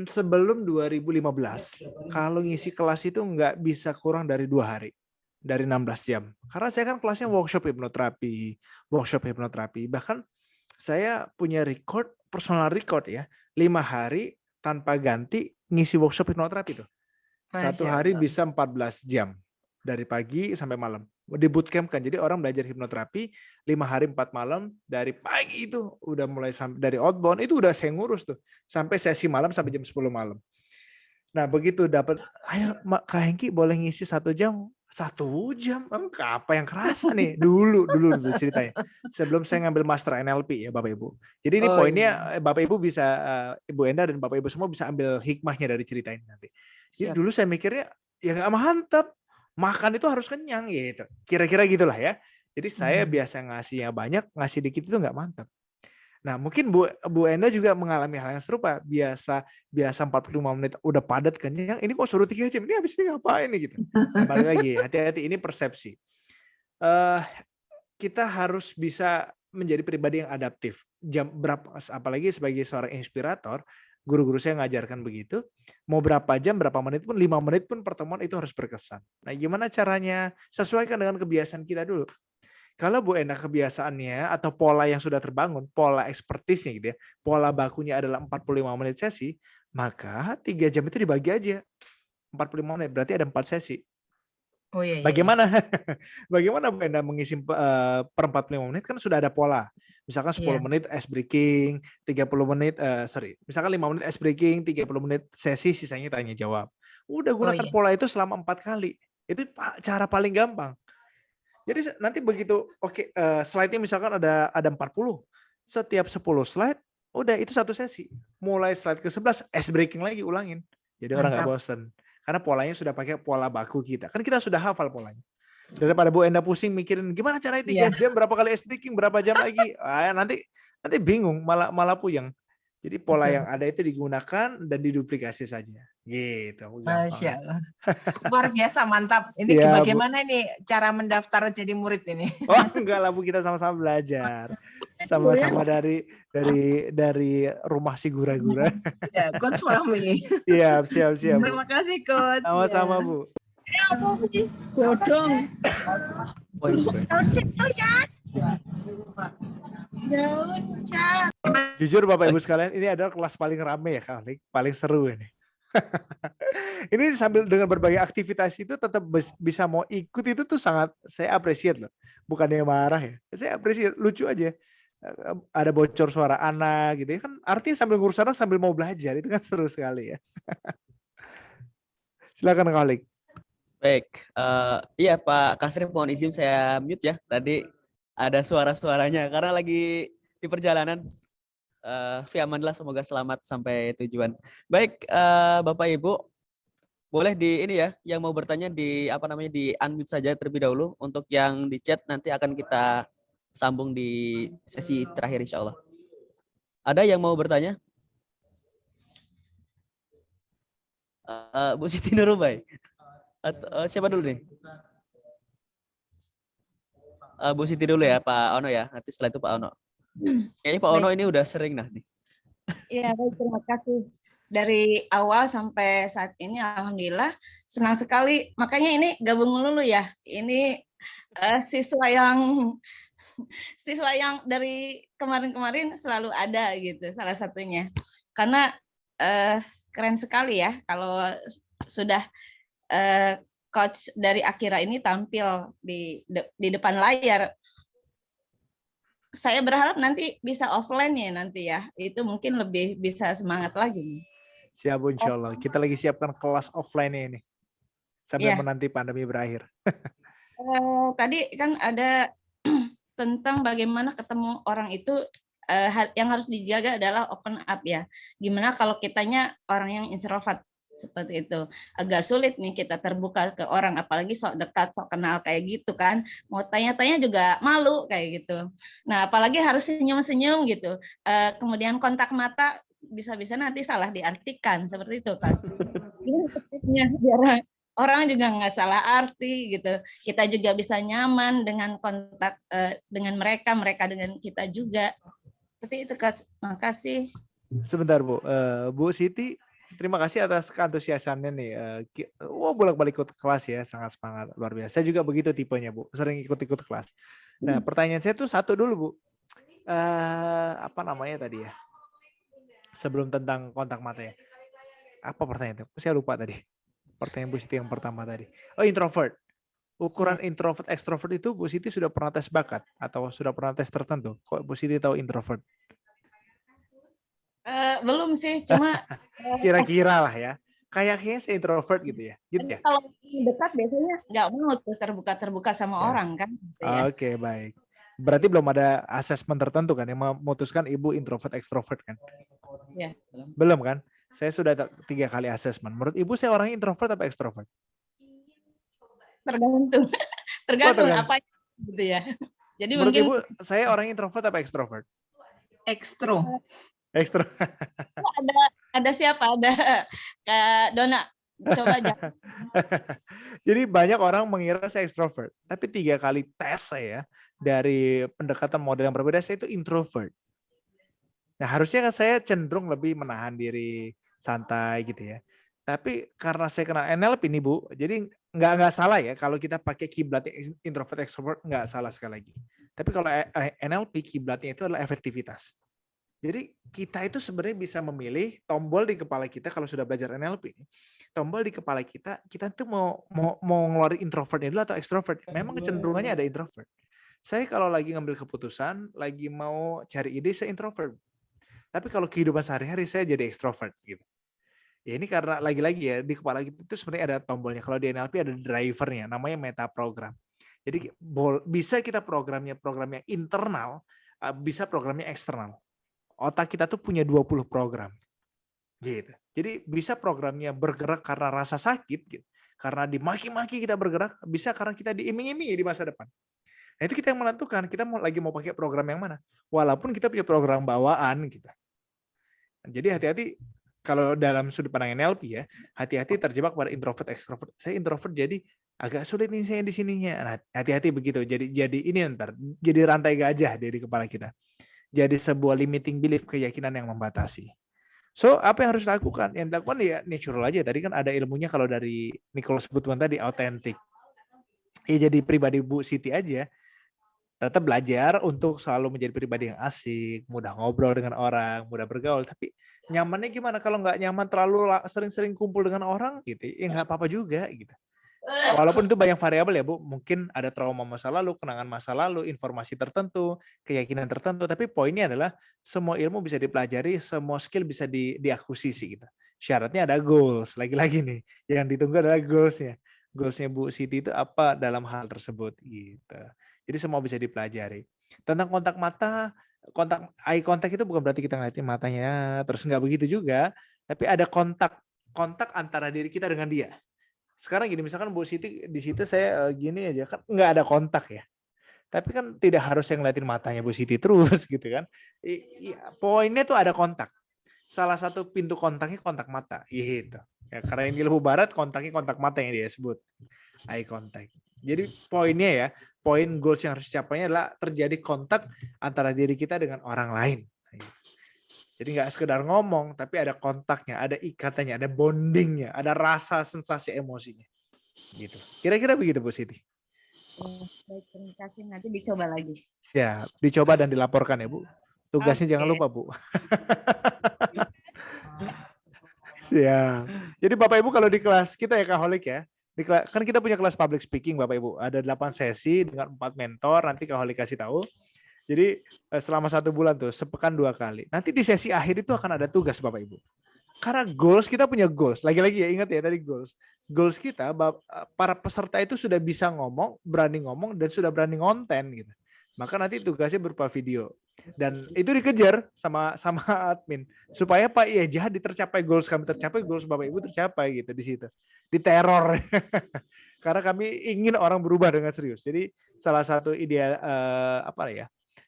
sebelum 2015 kalau ngisi kelas itu nggak bisa kurang dari 2 hari. Dari 16 jam. Karena saya kan kelasnya workshop hipnoterapi. Bahkan saya punya personal record ya. 5 hari tanpa ganti ngisi workshop hipnoterapi tuh. Satu hari bisa 14 jam. Dari pagi sampai malam. Di bootcamp kan. Jadi orang belajar hipnoterapi 5 hari 4 malam. Dari pagi itu udah mulai dari outbound. Itu udah saya ngurus tuh. Sampai sesi malam sampai jam 10 malam. Nah begitu dapat, ayo Kak Hengki boleh ngisi 1 jam. 1 jam, apa yang kerasa nih dulu ceritanya. Sebelum saya ngambil master NLP ya Bapak Ibu. Jadi ini Oh poinnya iya, Bapak Ibu bisa Ibu Enda dan Bapak Ibu semua bisa ambil hikmahnya dari cerita ini nanti. Jadi siap. dulu saya mikirnya ya nggak mantap, makan itu harus kenyang gitu. Kira-kira gitulah ya. Jadi saya Hmm. biasa ngasihnya banyak, ngasih dikit itu nggak mantap. Nah, mungkin Bu Enda juga mengalami hal yang serupa. Biasa 45 menit udah padat kenyang, ini kok suruh 3 jam. Ini habis ini ngapain nih gitu. Nah, balik lagi, hati-hati ini persepsi. Eh kita harus bisa menjadi pribadi yang adaptif. Jam berapa apalagi sebagai seorang inspirator, guru-guru saya ngajarkan begitu, mau berapa jam, berapa menit pun 5 menit pun pertemuan itu harus berkesan. Nah, gimana caranya? Sesuaikan dengan kebiasaan kita dulu. Kalau Bu Enda kebiasaannya atau pola yang sudah terbangun, pola ekspertisnya gitu ya, pola bakunya adalah 45 menit sesi, maka 3 jam itu dibagi aja. 45 menit, berarti ada 4 sesi. Oh iya, iya, iya. Bagaimana bagaimana Bu Enda mengisi per 45 menit kan sudah ada pola. Misalkan 10 Iya. menit ice breaking, 30 menit misalkan 5 menit ice breaking, 30 menit sesi, sisanya tanya jawab. Udah Oh gunakan iya. pola itu selama 4 kali. Itu cara paling gampang. Jadi nanti begitu slide-nya misalkan ada 40. Setiap 10 slide udah itu 1 sesi. Mulai slide ke-11 ice breaking lagi ulangin. Jadi orang nggak Mantap. bosen. Karena polanya sudah pakai pola baku kita. Kan kita sudah hafal polanya. Daripada Bu Enda pusing mikirin gimana caranya 3 Iya. jam, berapa kali ice breaking, berapa jam lagi. Nanti bingung, malah puyeng. Jadi pola yang Betul. ada itu digunakan dan diduplikasi saja. Gitu, Masya gampang. Allah. Luar biasa, mantap. Ini Iya, Bu. bagaimana nih cara mendaftar jadi murid ini? Oh, enggak lah Bu, kita sama-sama belajar. Sama-sama dari rumah si gura-gura. Ya, Coach Fahmi. Iya, siap Bu. Terima kasih, Coach. Sama-sama Bu. Bodong. Jujur Bapak Ibu sekalian, ini adalah kelas paling rame ya kali, paling seru ini. Ini sambil dengan berbagai aktivitas itu tetap bisa mau ikut itu tuh sangat saya appreciate loh. Bukannya marah ya, saya appreciate, lucu aja. Ada bocor suara anak gitu ya kan, artinya sambil ngurus anak sambil mau belajar itu kan seru sekali ya. Silakan Kalik. Baik, iya Pak Kasri, mohon izin saya mute ya. Tadi ada suara-suaranya karena lagi di perjalanan. Fi amanillah, semoga selamat sampai tujuan. Baik, Bapak Ibu, boleh di ini ya, yang mau bertanya di di unmute saja terlebih dahulu. Untuk yang di chat nanti akan kita sambung di sesi terakhir insya Allah. Ada yang mau bertanya? Bu Siti Nurubai. Siapa dulu nih? Bu Siti dulu ya, Pak Ono ya. Nanti setelah itu Pak Ono. Kayaknya Pak Ono ini udah sering nih. Iya, baik, terima kasih. Dari awal sampai saat ini alhamdulillah senang sekali. Makanya ini gabung dulu ya. Ini siswa yang dari kemarin-kemarin selalu ada gitu, salah satunya. Karena keren sekali ya kalau sudah coach dari Akira ini tampil di depan layar. Saya berharap nanti bisa offline ya nanti ya. Itu mungkin lebih bisa semangat lagi. Siap Bu, insya Allah. Kita lagi siapkan kelas offline ini. Sampai menanti pandemi berakhir. Tadi kan ada tentang bagaimana ketemu orang itu, yang harus dijaga adalah open up ya. Gimana kalau kitanya orang yang introvert seperti itu, agak sulit nih kita terbuka ke orang, apalagi sok dekat, sok kenal kayak gitu kan, mau tanya-tanya juga malu kayak gitu. Nah apalagi harus senyum-senyum gitu, kemudian kontak mata bisa-bisa nanti salah diartikan seperti itu kan. Ini biar orang juga nggak salah arti gitu, kita juga bisa nyaman dengan kontak dengan mereka dengan kita juga. Seperti itu Kak. Makasih. Sebentar Bu, Bu Siti, terima kasih atas keantusiasannya nih. Bolak-balik ikut kelas ya, sangat semangat, luar biasa. Saya juga begitu tipenya Bu, sering ikut-ikut kelas. Nah pertanyaan saya tuh satu dulu Bu, apa namanya tadi ya? Sebelum tentang kontak mata ya. Apa pertanyaan itu? Saya lupa tadi. Pertanyaan Bu Siti yang pertama tadi. Oh, introvert. Ukuran introvert ekstrovert itu Bu Siti sudah pernah tes bakat atau sudah pernah tes tertentu? Kok Bu Siti tahu introvert? Belum sih, cuma kira-kira lah ya. kayaknya saya introvert gitu ya. Gitu Jadi ya. kalau dekat biasanya nggak mau tuh terbuka sama Ya. orang kan gitu ya. Oke, baik. Berarti belum ada asesmen tertentu kan yang memutuskan ibu introvert ekstrovert kan? Ya, Belum kan? Saya sudah 3 kali asesmen. Menurut ibu saya orangnya introvert apa ekstrovert? tergantung tergantung tergantung. apa gitu ya. Jadi Menurut mungkin ibu saya orangnya introvert apa ekstrovert? Ekstro. Ekstro. ada siapa? Ada Kak Dona. Coba aja. Jadi banyak orang mengira saya ekstrovert, tapi 3 kali tes saya dari pendekatan model yang berbeda saya itu introvert. Nah harusnya kan saya cenderung lebih menahan diri, santai gitu ya. Tapi karena saya kenal NLP nih Bu, jadi nggak salah ya kalau kita pakai kiblatnya introvert extrovert, nggak salah sekali lagi. Tapi kalau NLP kiblatnya itu adalah efektivitas. Jadi kita itu sebenarnya bisa memilih tombol di kepala kita kalau sudah belajar NLP. Tombol di kepala kita tuh mau ngeluarin introvertnya dulu atau extrovert. Memang kecenderungannya ada introvert. Saya kalau lagi ngambil keputusan, lagi mau cari ide, saya introvert. Tapi kalau kehidupan sehari-hari saya jadi extrovert gitu. Ya ini karena lagi-lagi ya di kepala kita itu sebenarnya ada tombolnya. Kalau di NLP ada drivernya, namanya meta program. Jadi bisa kita programnya internal, bisa programnya eksternal. Otak kita tuh punya 20 program. Gitu. Jadi bisa programnya bergerak karena rasa sakit gitu. Karena dimaki-maki kita bergerak, bisa karena kita diiming-imingi di masa depan. Nah, itu kita yang menentukan kita lagi mau pakai program yang mana. Walaupun kita punya program bawaan gitu. Jadi hati-hati kalau dalam sudut pandang NLP ya, hati-hati terjebak pada introvert extrovert. Saya introvert jadi agak sulit nih saya di sininya. Nah, hati-hati begitu. Jadi ini ntar jadi rantai gajah di kepala kita. Jadi sebuah limiting belief, keyakinan yang membatasi. So, apa yang harus dilakukan? Yang dilakukan ya natural aja. Tadi kan ada ilmunya kalau dari Nicholas Buttman tadi, autentik. Ya jadi pribadi Bu Siti aja. Tetap belajar untuk selalu menjadi pribadi yang asik, mudah ngobrol dengan orang, mudah bergaul. Tapi nyamannya gimana? Kalau nggak nyaman terlalu sering-sering kumpul dengan orang, gitu, ya nggak apa-apa juga, gitu. Walaupun itu banyak variabel ya Bu, mungkin ada trauma masa lalu, kenangan masa lalu, informasi tertentu, keyakinan tertentu. Tapi poinnya adalah semua ilmu bisa dipelajari, semua skill bisa diakuisisi gitu. Syaratnya ada goals. Lagi-lagi nih, yang ditunggu adalah goalsnya. Goalsnya Bu Siti itu apa dalam hal tersebut gitu. Jadi semua bisa dipelajari. Tentang kontak mata, eye contact itu bukan berarti kita ngeliatin matanya, terus nggak begitu juga. Tapi ada kontak antara diri kita dengan dia. Sekarang gini, misalkan Bu Siti di situ saya gini aja kan nggak ada kontak ya. Tapi kan tidak harus yang ngeliatin matanya Bu Siti terus gitu kan. Poinnya tuh ada kontak. Salah satu pintu kontaknya kontak mata gitu. Ya, karena ini ilmu barat kontaknya kontak mata yang dia sebut eye contact. Jadi poinnya ya, poin goals yang harus dicapainya adalah terjadi kontak antara diri kita dengan orang lain. Jadi nggak sekedar ngomong, tapi ada kontaknya, ada ikatannya, ada bondingnya, ada rasa sensasi emosinya. Gitu. Kira-kira begitu Bu Siti. Baik, terima kasih. Nanti dicoba lagi. Siap. Dicoba dan dilaporkan ya Bu. Tugasnya jangan lupa Bu. Siap. Jadi Bapak Ibu kalau di kelas kita ya Kaholik ya, kan kita punya kelas public speaking Bapak Ibu. Ada 8 sesi dengan 4 mentor, nanti Kaholik kasih tahu. Jadi selama 1 bulan tuh, sepekan 2 kali. Nanti di sesi akhir itu akan ada tugas Bapak Ibu. Karena goals, kita punya goals. Lagi-lagi ya, ingat ya tadi goals. Goals kita, para peserta itu sudah bisa ngomong, berani ngomong, dan sudah berani ngonten gitu. Maka nanti tugasnya berupa video. Dan itu dikejar sama admin. Supaya Pak, ya jadi tercapai goals kami tercapai, goals Bapak Ibu tercapai gitu di situ. Diteror. Karena kami ingin orang berubah dengan serius. Jadi salah satu ideal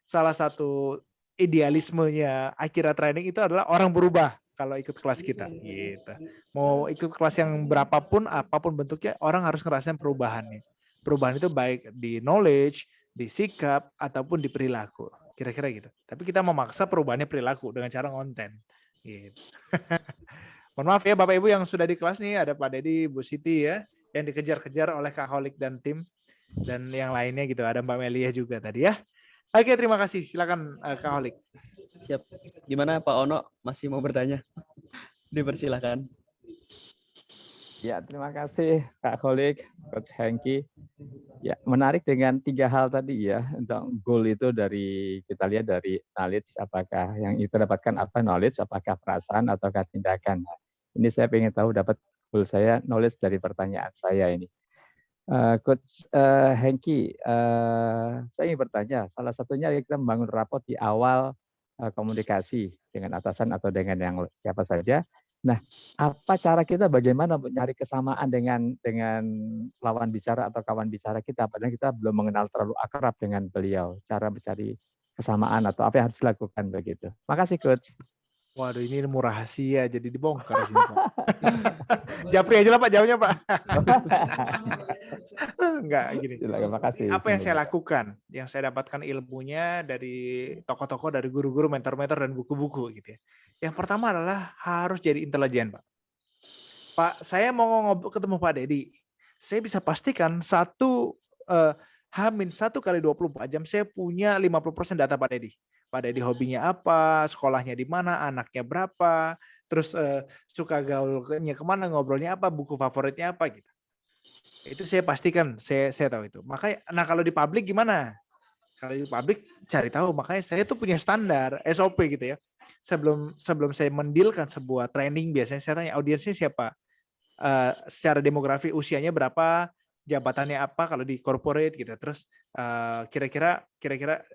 salah satu idealismenya Akira Training itu adalah orang berubah kalau ikut kelas kita gitu. Mau ikut kelas yang berapapun, apapun bentuknya, orang harus ngerasain perubahannya. Perubahan itu baik di knowledge, di sikap, ataupun di perilaku. Kira-kira gitu. Tapi kita memaksa perubahannya perilaku dengan cara ngonten. Gitu. Mohon maaf ya Bapak Ibu yang sudah di kelas nih, ada Pak Dedi, Bu Siti ya, yang dikejar-kejar oleh Kak Holik dan tim, dan yang lainnya gitu. Ada Mbak Melia juga tadi ya. Oke, terima kasih. Silakan Kak Holik. Siap. Gimana Pak Ono? Masih mau bertanya? Dipersilakan. Ya, terima kasih Kak Holik, Coach Hengki. Ya, menarik dengan 3 hal tadi ya. Untuk goal itu dari kita lihat dari knowledge, apakah yang kita dapatkan apa knowledge, apakah perasaan ataukah tindakan. Ini saya ingin tahu dapat goal saya, knowledge dari pertanyaan saya ini. Coach Hengki, saya ingin bertanya, salah satunya kita membangun raport di awal komunikasi dengan atasan atau dengan yang siapa saja. Nah, apa cara kita bagaimana mencari kesamaan dengan lawan bicara atau kawan bicara kita, padahal kita belum mengenal terlalu akrab dengan beliau, cara mencari kesamaan atau apa yang harus dilakukan begitu. Makasih Coach. Waduh, ini ilmu rahasia jadi dibongkar sini, Pak. Japri aja lah Pak, jawabnya Pak. Enggak, gini. Silakan, makasih. Apa yang saya lakukan? Yang saya dapatkan ilmunya dari tokoh-tokoh, dari guru-guru, mentor-mentor, dan buku-buku gitu ya. Yang pertama adalah harus jadi intelijen, Pak. Pak, saya mau ketemu Pak Dedi. Saya bisa pastikan H-1 kali 24 jam saya punya 50% data Pak Dedi. Pak Dedi hobinya apa, sekolahnya di mana, anaknya berapa, terus suka gaulnya kemana, ngobrolnya apa, buku favoritnya apa gitu. Itu saya pastikan, saya tahu itu. Makanya, nah kalau di publik gimana? Kalau di publik cari tahu, makanya saya tuh punya standar SOP gitu ya. Sebelum saya mendilkan sebuah training, biasanya saya tanya audiensnya siapa, secara demografi usianya berapa, jabatannya apa kalau di corporate gitu. Terus kira-kira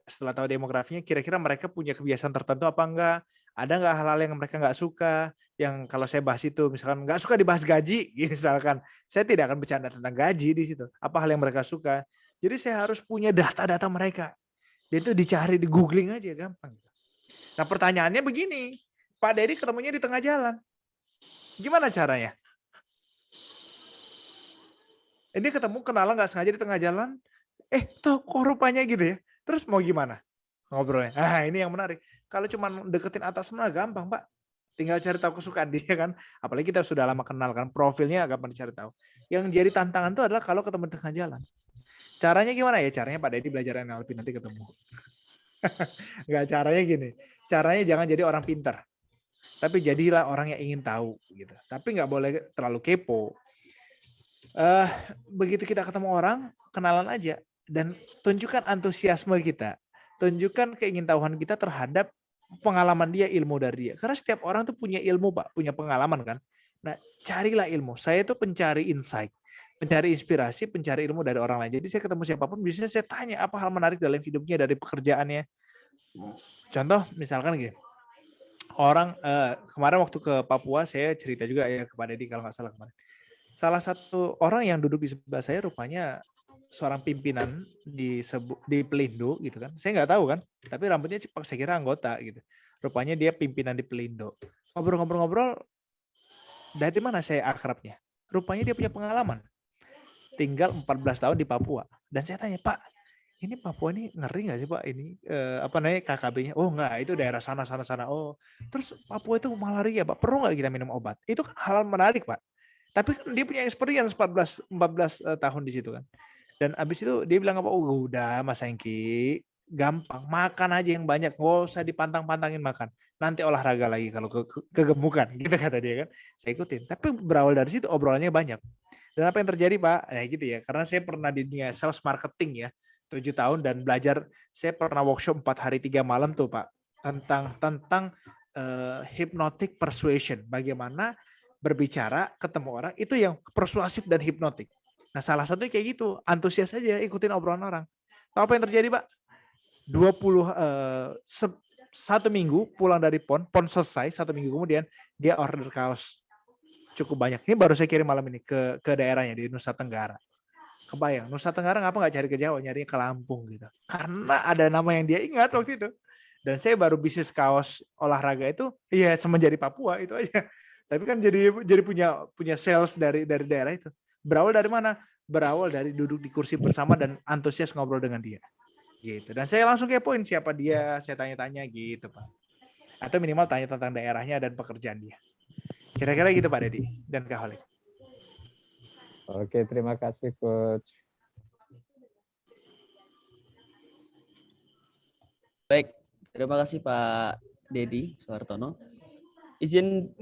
setelah tahu demografinya, kira-kira mereka punya kebiasaan tertentu apa enggak? Ada nggak hal-hal yang mereka nggak suka? Yang kalau saya bahas itu, misalkan nggak suka dibahas gaji, misalkan, saya tidak akan bercanda tentang gaji di situ. Apa hal yang mereka suka? Jadi saya harus punya data-data mereka. Dan itu dicari di googling aja, gampang. Nah pertanyaannya begini, Pak Dedi ketemunya di tengah jalan. Gimana caranya? Ini ketemu kenalan nggak sengaja di tengah jalan, tuh kok rupanya gitu ya. Terus mau gimana ngobrolnya? Nah ini yang menarik. Kalau cuma deketin atas mana gampang Pak. Tinggal cari tahu kesukaan dia kan. Apalagi kita sudah lama kenal kan, profilnya gampang dicari tahu. Yang jadi tantangan itu adalah kalau ketemu di tengah jalan. Caranya gimana ya? Caranya Pak Dedi belajar NLP nanti ketemu. Nggak, caranya gini. Caranya jangan jadi orang pintar. Tapi jadilah orang yang ingin tahu gitu. Tapi nggak boleh terlalu kepo. Begitu kita ketemu orang, kenalan aja dan tunjukkan antusiasme kita, tunjukkan keingintahuan kita terhadap pengalaman dia, ilmu dari dia. Karena setiap orang tuh punya ilmu Pak, punya pengalaman kan. Nah, carilah ilmu. Saya itu pencari insight, pencari inspirasi, pencari ilmu dari orang lain. Jadi saya ketemu siapapun, biasanya saya tanya apa hal menarik dalam hidupnya, dari pekerjaannya. Contoh, misalkan gini, orang kemarin waktu ke Papua, saya cerita juga ya kepada Dedi kalau nggak salah kemarin. Salah satu orang yang duduk di sebelah saya rupanya seorang pimpinan di Pelindo gitu kan. Saya nggak tahu kan, tapi rambutnya cepak, saya kira anggota gitu. Rupanya dia pimpinan di Pelindo. Ngobrol-ngobrol, dari mana saya akrabnya? Rupanya dia punya pengalaman. Tinggal 14 tahun di Papua. Dan saya tanya, Pak, ini Papua ini ngeri nggak sih Pak? Ini KKB-nya? Oh nggak, itu daerah sana. Oh, terus Papua itu malaria Pak. Perlu nggak kita minum obat? Itu kan hal menarik Pak. Tapi kan dia punya experience 14 tahun di situ kan. Dan abis itu dia bilang apa? Oh, udah Mas Hengki, gampang. Makan aja yang banyak. Nggak usah dipantang-pantangin makan. Nanti olahraga lagi kalau kegemukan. Gitu kata dia kan. Saya ikutin. Tapi berawal dari situ obrolannya banyak. Dan apa yang terjadi Pak? Nah gitu ya. Karena saya pernah di dunia sales marketing ya. 7 tahun dan belajar. Saya pernah workshop 4 hari 3 malam tuh Pak. Tentang hypnotic persuasion. Bagaimana berbicara, ketemu orang, itu yang persuasif dan hipnotik. Nah, salah satunya kayak gitu, antusias aja, ikutin obrolan orang. Tahu apa yang terjadi, Pak? 1 minggu pulang dari PON selesai, 1 minggu kemudian, dia order kaos cukup banyak. Ini baru saya kirim malam ini ke daerahnya, di Nusa Tenggara. Kebayang, Nusa Tenggara ngapa nggak cari ke Jawa, nyarinya ke Lampung gitu. Karena ada nama yang dia ingat waktu itu. Dan saya baru bisnis kaos olahraga itu, ya semenjadi Papua, itu aja. Tapi kan jadi punya sales dari daerah itu. Berawal dari mana? Berawal dari duduk di kursi bersama dan antusias ngobrol dengan dia. Gitu. Dan saya langsung kepoin siapa dia, saya tanya-tanya gitu, Pak. Atau minimal tanya tentang daerahnya dan pekerjaan dia. Kira-kira gitu Pak Dedi dan Kak Holik. Oke, terima kasih Coach. Baik, terima kasih Pak Dedi Suhartono. Izin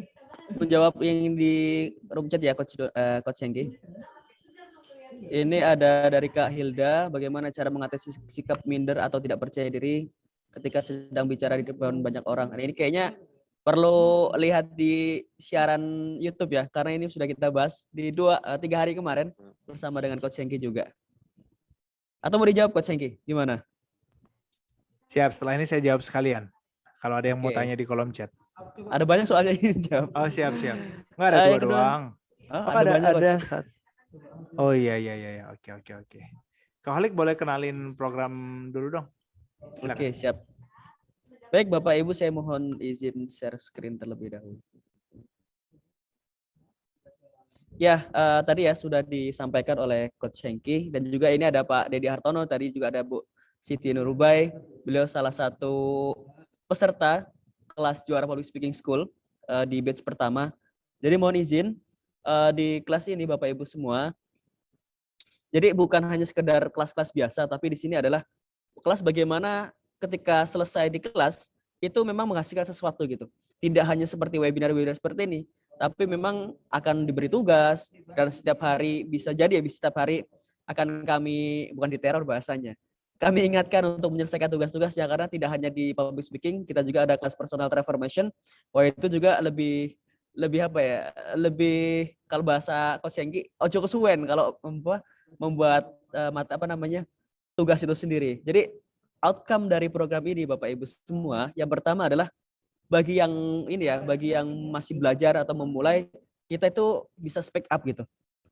menjawab yang di room chat ya Coach Hengki. Ini ada dari Kak Hilda, bagaimana cara mengatasi sikap minder atau tidak percaya diri ketika sedang bicara di depan banyak orang. Nah, ini kayaknya perlu lihat di siaran YouTube ya, karena ini sudah kita bahas di 3 hari kemarin bersama dengan Coach Hengki juga. Atau mau dijawab Coach Hengki, gimana? Siap, setelah ini saya jawab sekalian. Kalau ada yang mau Oke. tanya di kolom chat. Ada banyak soalnya ini jawab. Oh, siap. Nggak ada 2 yang kedua. doang. Oh, Oh, ada banyak ada Coach. 1. Oh iya. Oke. Kak Holik boleh kenalin program dulu dong. Silakan. Oke, siap. Baik, Bapak Ibu, saya mohon izin share screen terlebih dahulu. Ya, tadi ya sudah disampaikan oleh Coach Hengki, dan juga ini ada Pak Dedi Hartono, tadi juga ada Bu Siti Nurubai. Beliau salah satu peserta kelas juara Public Speaking School di batch pertama. Jadi mohon izin di kelas ini Bapak Ibu semua. Jadi bukan hanya sekedar kelas-kelas biasa, tapi di sini adalah kelas bagaimana ketika selesai di kelas itu memang menghasilkan sesuatu gitu. Tidak hanya seperti webinar-webinar seperti ini, tapi memang akan diberi tugas dan setiap hari bisa jadi ya setiap hari akan kami bukan diteror bahasanya. Kami ingatkan untuk menyelesaikan tugas-tugasnya karena tidak hanya di public speaking, kita juga ada kelas personal transformation. Wah itu juga lebih apa ya? Lebih kalau bahasa Coach Hengki ojo kesuwen kalau membuat tugas itu sendiri. Jadi outcome dari program ini Bapak Ibu semua, yang pertama adalah bagi yang ini ya, bagi yang masih belajar atau memulai, kita itu bisa speak up gitu.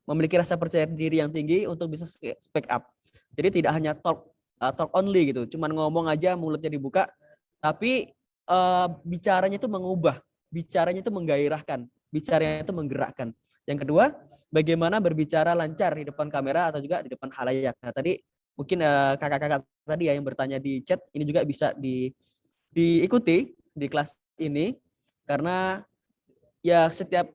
Memiliki rasa percaya diri yang tinggi untuk bisa speak up. Jadi tidak hanya talk only gitu, cuman ngomong aja mulutnya dibuka, tapi bicaranya itu mengubah, bicaranya itu menggairahkan, bicaranya itu menggerakkan. Yang kedua, bagaimana berbicara lancar di depan kamera atau juga di depan khalayak. Nah, tadi mungkin kakak-kakak tadi ya yang bertanya di chat, ini juga bisa diikuti di kelas ini karena ya setiap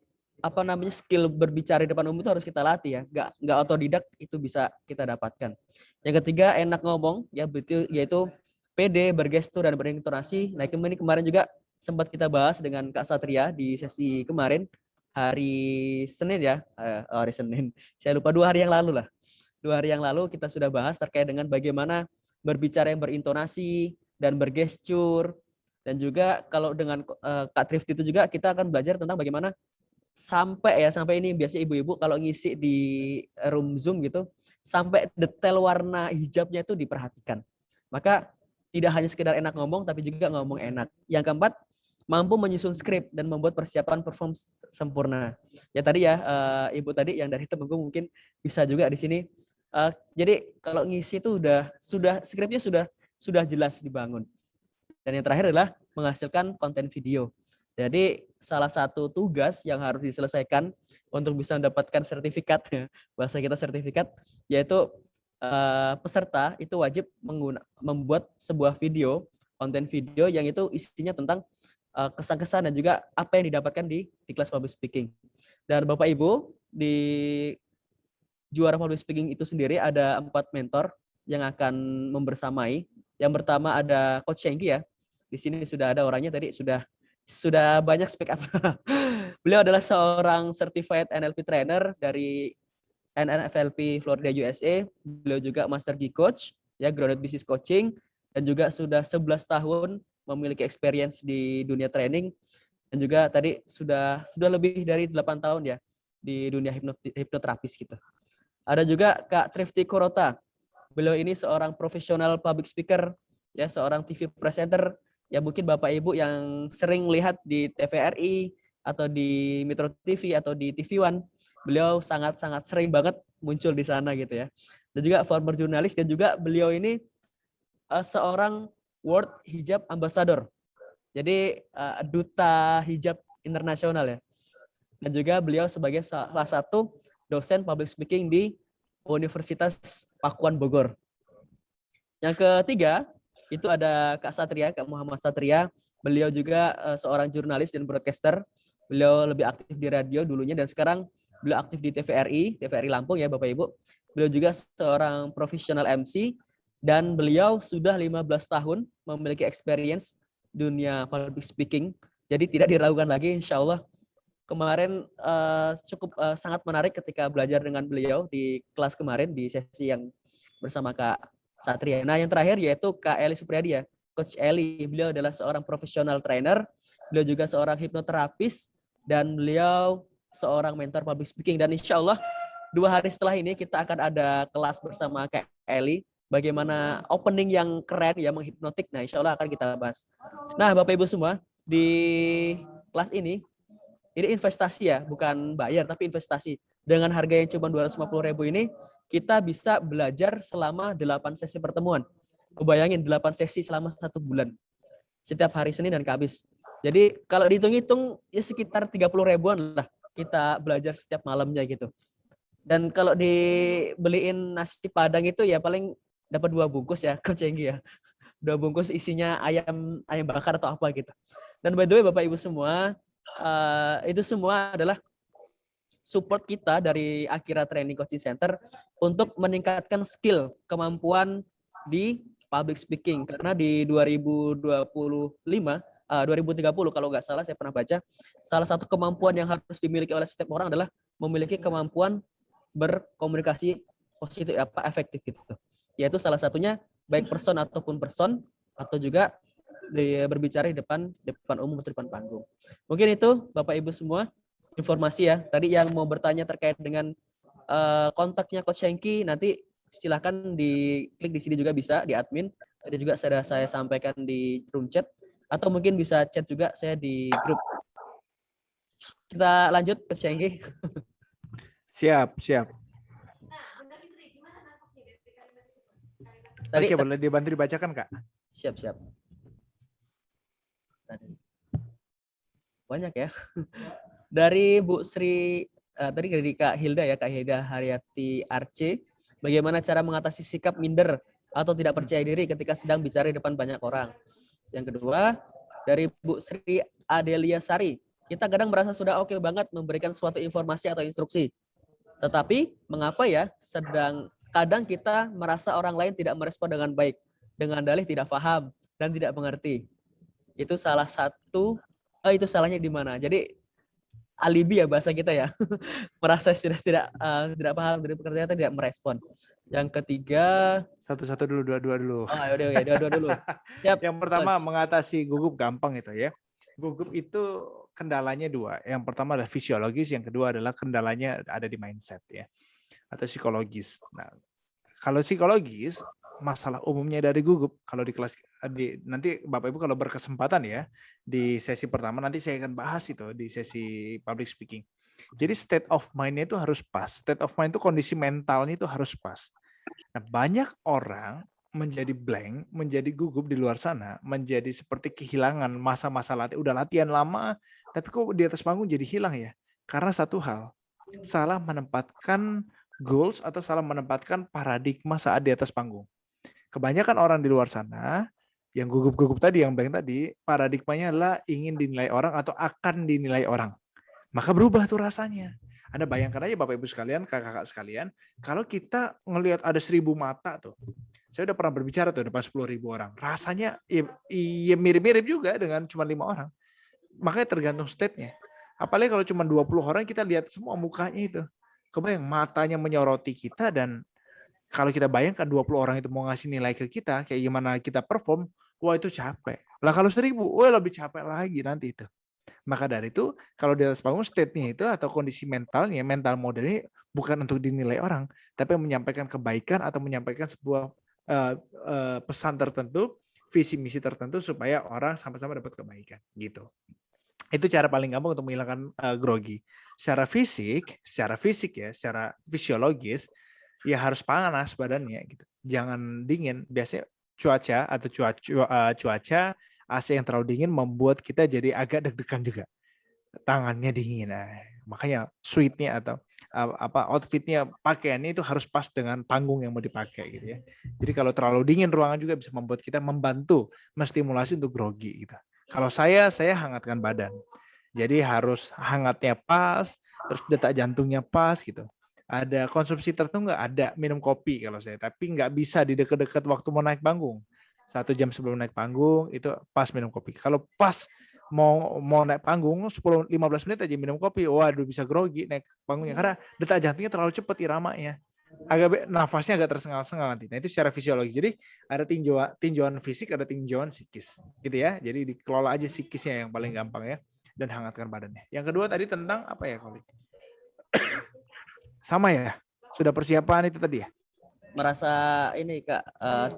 skill berbicara di depan umum itu harus kita latih ya, nggak otodidak, itu bisa kita dapatkan. Yang ketiga, enak ngomong ya, yaitu pede, bergestur dan berintonasi. Nah ini kemarin juga sempat kita bahas dengan Kak Satria di sesi kemarin hari Senin ya, hari Senin, saya lupa 2 hari yang lalu lah. 2 hari yang lalu kita sudah bahas terkait dengan bagaimana berbicara yang berintonasi dan bergestur. Dan juga kalau dengan Kak Trifty itu juga kita akan belajar tentang bagaimana sampai ini biasanya ibu-ibu kalau ngisi di room Zoom gitu, sampai detail warna hijabnya itu diperhatikan. Maka tidak hanya sekedar enak ngomong, tapi juga ngomong enak. Yang keempat, mampu menyusun skrip dan membuat persiapan perform sempurna. Ya tadi ya, ibu tadi yang dari Temenggung mungkin bisa juga di sini. Jadi kalau ngisi itu sudah skripnya sudah jelas dibangun. Dan yang terakhir adalah menghasilkan konten video. Jadi salah satu tugas yang harus diselesaikan untuk bisa mendapatkan sertifikat, bahasa kita sertifikat, yaitu peserta itu wajib membuat sebuah video, konten video yang itu isinya tentang kesan-kesan dan juga apa yang didapatkan di kelas public speaking. Dan Bapak Ibu, di juara public speaking itu sendiri ada 4 mentor yang akan membersamai. Yang pertama ada Coach Hengki ya. Di sini sudah ada orangnya tadi, sudah banyak speak up. Beliau adalah seorang certified NLP trainer dari NFLP Florida USA. Beliau juga Master G Coach, ya Grounded Business Coaching, dan juga sudah 11 tahun memiliki experience di dunia training, dan juga tadi sudah lebih dari 8 tahun ya di dunia hipnoterapis gitu. Ada juga Kak Trifty Korota. Beliau ini seorang profesional public speaker, ya seorang TV presenter. Ya mungkin Bapak Ibu yang sering lihat di TVRI atau di Metro TV atau di TV One, beliau sangat-sangat sering banget muncul di sana gitu ya. Dan juga former jurnalis, dan juga beliau ini seorang World Hijab Ambassador. Jadi duta hijab internasional ya. Dan juga beliau sebagai salah satu dosen public speaking di Universitas Pakuan Bogor. Yang ketiga, itu ada Kak Satria, Kak Muhammad Satria. Beliau juga seorang jurnalis dan broadcaster. Beliau lebih aktif di radio dulunya, dan sekarang beliau aktif di TVRI Lampung ya Bapak Ibu. Beliau juga seorang profesional MC, dan beliau sudah 15 tahun memiliki experience dunia public speaking. Jadi tidak diragukan lagi, insya Allah. Kemarin cukup sangat menarik ketika belajar dengan beliau di kelas kemarin, di sesi yang bersama Kak Satria. Nah yang terakhir yaitu Kak Eli Supriyadi ya, Coach Eli. Beliau adalah seorang profesional trainer beliau juga seorang hipnoterapis, dan beliau seorang mentor public speaking. Dan insya Allah 2 hari setelah ini kita akan ada kelas bersama Kak Eli, bagaimana opening yang keren, ya, menghipnotik. Nah, insya Allah akan kita bahas. Nah, Bapak Ibu semua, di kelas ini investasi ya, bukan bayar, tapi investasi. Dengan harga yang cuma 250.000 ini, kita bisa belajar selama 8 sesi pertemuan. Bayangin 8 sesi selama 1 bulan. Setiap hari Senin dan Kamis. Jadi kalau dihitung-hitung ya sekitar 30.000-an lah kita belajar setiap malamnya gitu. Dan kalau dibeliin nasi Padang itu ya paling dapat 2 bungkus ya, Coach Enggi ya. 2 bungkus isinya ayam bakar atau apa gitu. Dan by the way Bapak Ibu semua, itu semua adalah support kita dari Akira Training Coaching Center untuk meningkatkan skill, kemampuan di public speaking. Karena di 2030 kalau nggak salah saya pernah baca, salah satu kemampuan yang harus dimiliki oleh setiap orang adalah memiliki kemampuan berkomunikasi positif, efektif gitu. Yaitu salah satunya baik person ataupun person, atau juga berbicara di depan umum atau depan panggung. Mungkin itu Bapak Ibu semua informasi ya. Tadi yang mau bertanya terkait dengan kontaknya Coach Hengki, nanti silahkan diklik di sini juga bisa, di admin. Tadi juga saya sampaikan di room chat, atau mungkin bisa chat juga saya di grup. Kita lanjut Coach Hengki. Siap. Tadi, Oke, boleh dibantu dibacakan, Kak? Siap. Banyak ya. Dari Bu Sri, tadi dari Kak Hilda ya, Kak Hilda Haryati Arce, bagaimana cara mengatasi sikap minder atau tidak percaya diri ketika sedang bicara di depan banyak orang. Yang kedua, dari Bu Sri Adelia Sari, kita kadang merasa sudah oke banget memberikan suatu informasi atau instruksi. Tetapi mengapa ya kadang kita merasa orang lain tidak merespon dengan baik, dengan dalih tidak paham dan tidak mengerti. Itu salah satu, itu salahnya di mana? Jadi alibi ya bahasa kita ya. Merasa tidak paham dari pekerjaan, tidak merespon. Yang ketiga, satu dulu, dua dulu. Oh, yaudah, dua dulu. Siap, yang pertama, Coach. mengatasi gugup gampang itu ya. Gugup itu kendalanya 2. Yang pertama adalah fisiologis, yang kedua adalah kendalanya ada di mindset ya, atau psikologis. Nah, kalau psikologis, masalah umumnya dari gugup, kalau di kelas nanti Bapak Ibu kalau berkesempatan ya, di sesi pertama nanti saya akan bahas itu di sesi public speaking. Jadi state of mind-nya itu harus pas. State of mind itu kondisi mentalnya itu harus pas. Nah, banyak orang menjadi blank, menjadi gugup di luar sana, menjadi seperti kehilangan masa-masa latihan. Udah latihan lama, tapi kok di atas panggung jadi hilang ya? Karena satu hal, salah menempatkan goals atau salah menempatkan paradigma saat di atas panggung. Kebanyakan orang di luar sana, yang gugup-gugup tadi, yang blank tadi, paradigmanya adalah ingin dinilai orang atau akan dinilai orang. Maka berubah tuh rasanya. Anda bayangkan aja Bapak Ibu sekalian, kakak-kakak sekalian, kalau kita ngelihat ada 1.000 mata tuh, saya udah pernah berbicara tuh depan 10.000 orang, rasanya ya mirip-mirip juga dengan cuma 5 orang. Makanya tergantung state-nya. Apalagi kalau cuma 20 orang, kita lihat semua mukanya itu. Kebayang matanya menyoroti kita, dan kalau kita bayangkan 20 orang itu mau ngasih nilai ke kita, kayak gimana kita perform, wah itu capek. Lah kalau 1.000, wah lebih capek lagi nanti itu. Maka dari itu, kalau di atas panggung state-nya itu atau kondisi mentalnya, mental modelnya bukan untuk dinilai orang, tapi menyampaikan kebaikan atau menyampaikan sebuah pesan tertentu, visi misi tertentu supaya orang sama-sama dapat kebaikan gitu. Itu cara paling gampang untuk menghilangkan grogi. Secara fisik ya, secara fisiologis ya harus panas badannya gitu. Jangan dingin. Biasanya cuaca AC yang terlalu dingin membuat kita jadi agak deg-degan juga. Tangannya dingin. Makanya suite-nya atau outfit-nya, pakaiannya itu harus pas dengan panggung yang mau dipakai gitu ya. Jadi kalau terlalu dingin ruangan juga bisa membuat kita membantu menstimulasi untuk grogi gitu. Kalau saya hangatkan badan. Jadi harus hangatnya pas, terus detak jantungnya pas gitu. Ada konsumsi tertentu nggak? Ada, minum kopi kalau saya, tapi nggak bisa di dekat-dekat waktu mau naik panggung. 1 jam sebelum naik panggung itu pas minum kopi. Kalau pas mau naik panggung 10-15 menit aja minum kopi, waduh bisa grogi naik panggungnya karena detak jantungnya terlalu cepat iramanya. nafasnya agak tersengal-sengal nanti. Nah itu secara fisiologi. Jadi ada tinjauan fisik, ada tinjauan psikis, gitu ya. Jadi dikelola aja psikisnya yang paling gampang ya, dan hangatkan badannya. Yang kedua tadi tentang apa ya, Kolik? Sama ya, sudah persiapan itu tadi ya. Merasa ini Kak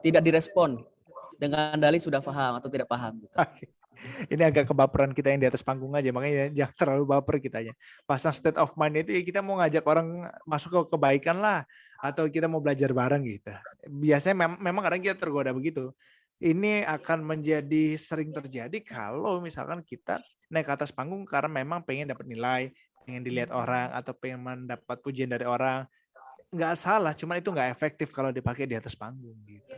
tidak direspon dengan dalih sudah paham atau tidak paham gitu. Ini agak kebaperan kita yang di atas panggung aja, makanya jangan terlalu baper kitanya. Pasang state of mind itu ya kita mau ngajak orang masuk ke kebaikan lah, atau kita mau belajar bareng gitu. Biasanya memang kadang kita tergoda begitu. Ini akan menjadi sering terjadi kalau misalkan kita naik ke atas panggung karena memang pengen dapat nilai, pengen dilihat orang, atau pengen mendapat pujian dari orang. Nggak salah, cuman itu nggak efektif kalau dipakai di atas panggung gitu.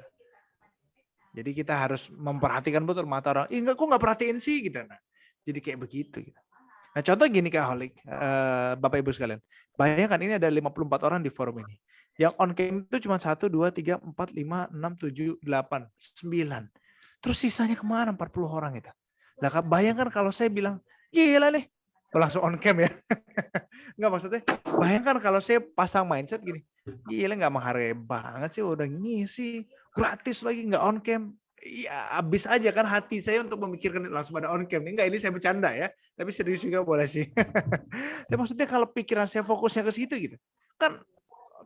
Jadi kita harus memperhatikan betul mata orang. Enggak, kok nggak perhatiin sih gitu. Nah, jadi kayak begitu. Gitu. Nah contoh gini Kak Holik, Bapak Ibu sekalian. Bayangkan ini ada 54 orang di forum ini. Yang on cam itu cuma 1, 2, 3, 4, 5, 6, 7, 8, 9. Terus sisanya kemana 40 orang itu. Nah bayangkan kalau saya bilang, gila nih. Langsung on cam ya. Enggak maksudnya, bayangkan kalau saya pasang mindset gini. Gila nggak menghargai banget sih udah ngisi. Gratis lagi nggak on cam. Ya habis aja kan hati saya untuk memikirkan langsung pada on cam. Enggak, ini saya bercanda ya. Tapi serius juga boleh sih. Tapi maksudnya kalau pikiran saya fokusnya ke situ gitu. Kan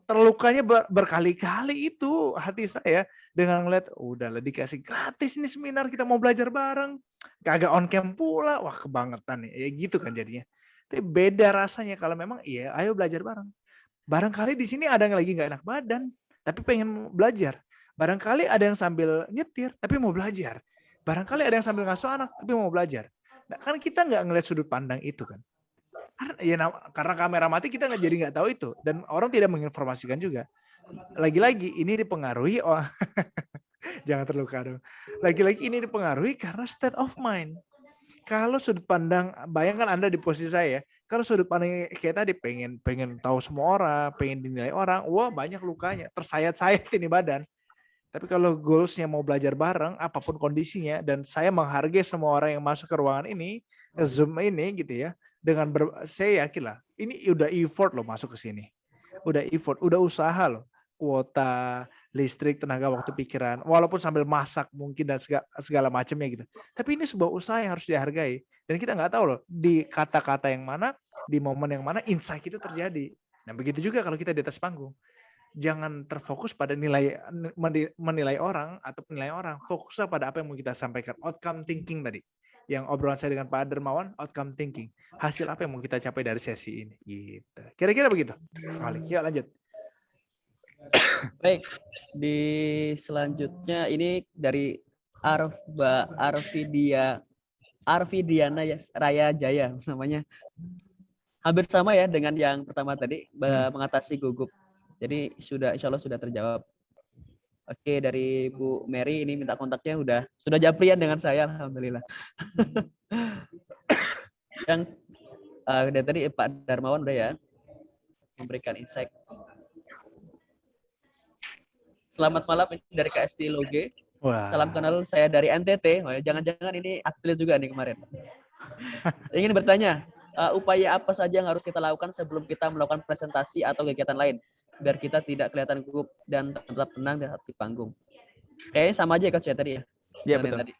terlukanya berkali-kali itu hati saya dengan ngeliat udahlah dikasih gratis ini seminar kita mau belajar bareng. Kagak on cam pula. Wah kebangetan nih. Ya gitu kan jadinya. Tapi beda rasanya kalau memang iya ayo belajar bareng. Barangkali di sini ada yang lagi nggak enak badan, tapi pengen belajar. Barangkali ada yang sambil nyetir, tapi mau belajar. Barangkali ada yang sambil ngasuh anak, tapi mau belajar. Nah, kan kita nggak ngelihat sudut pandang itu kan. Karena kamera mati kita jadi nggak tahu itu. Dan orang tidak menginformasikan juga. Lagi-lagi ini dipengaruhi, jangan terluka dong. Lagi-lagi ini dipengaruhi karena state of mind. Kalau sudut pandang, bayangkan Anda di posisi saya, kalau sudut pandang kayak tadi pengen tahu semua orang, pengen dinilai orang, wah banyak lukanya, tersayat-sayat ini badan. Tapi kalau goalsnya mau belajar bareng, apapun kondisinya, dan saya menghargai semua orang yang masuk ke ruangan ini, Zoom ini gitu ya, saya yakin lah, ini udah effort loh masuk ke sini. Udah effort, udah usaha loh. Kuota, listrik, tenaga, waktu, pikiran, walaupun sambil masak mungkin dan segala macamnya gitu. Tapi ini sebuah usaha yang harus dihargai. Dan kita nggak tahu loh di kata-kata yang mana, di momen yang mana insight itu terjadi. Nah begitu juga kalau kita di atas panggung. Jangan terfokus pada menilai orang atau penilai orang. Fokuslah pada apa yang mau kita sampaikan. Outcome thinking tadi. Yang obrolan saya dengan Pak Dermawan, outcome thinking. Hasil apa yang mau kita capai dari sesi ini. Gitu. Kira-kira begitu. Yuk lanjut. Baik, di selanjutnya ini dari Arvidiana Raya Jaya namanya. Hampir sama ya dengan yang pertama tadi, mengatasi gugup. Jadi insya Allah sudah terjawab. Oke, dari Bu Mary ini minta kontaknya sudah japrian dengan saya, alhamdulillah. Yang dari tadi Pak Darmawan udah ya memberikan insight. Selamat malam, ini dari KST Loge. Wah. Salam kenal, saya dari NTT. Oh, jangan-jangan ini atlet juga nih kemarin. Ingin bertanya, upaya apa saja yang harus kita lakukan sebelum kita melakukan presentasi atau kegiatan lain, biar kita tidak kelihatan gugup dan tetap tenang di panggung. Kayaknya sama aja Coach ya tadi ya. Iya betul. Tadi.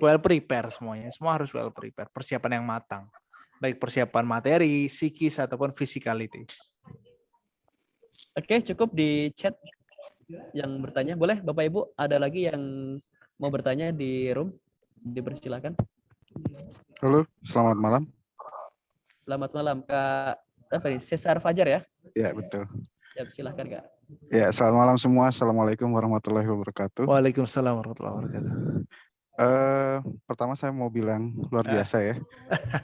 Well prepare semuanya, semua harus well prepare. Persiapan yang matang, baik persiapan materi, psikis ataupun physicality. Oke, cukup di chat. Yang bertanya boleh Bapak Ibu, ada lagi yang mau bertanya di room, dipersilakan. Halo, selamat malam. Selamat malam Kak Cesar Fajar ya? Ya betul. Ya silakan Kak. Ya selamat malam semua. Assalamualaikum warahmatullahi wabarakatuh. Waalaikumsalam warahmatullahi wabarakatuh. Pertama saya mau bilang luar biasa ya,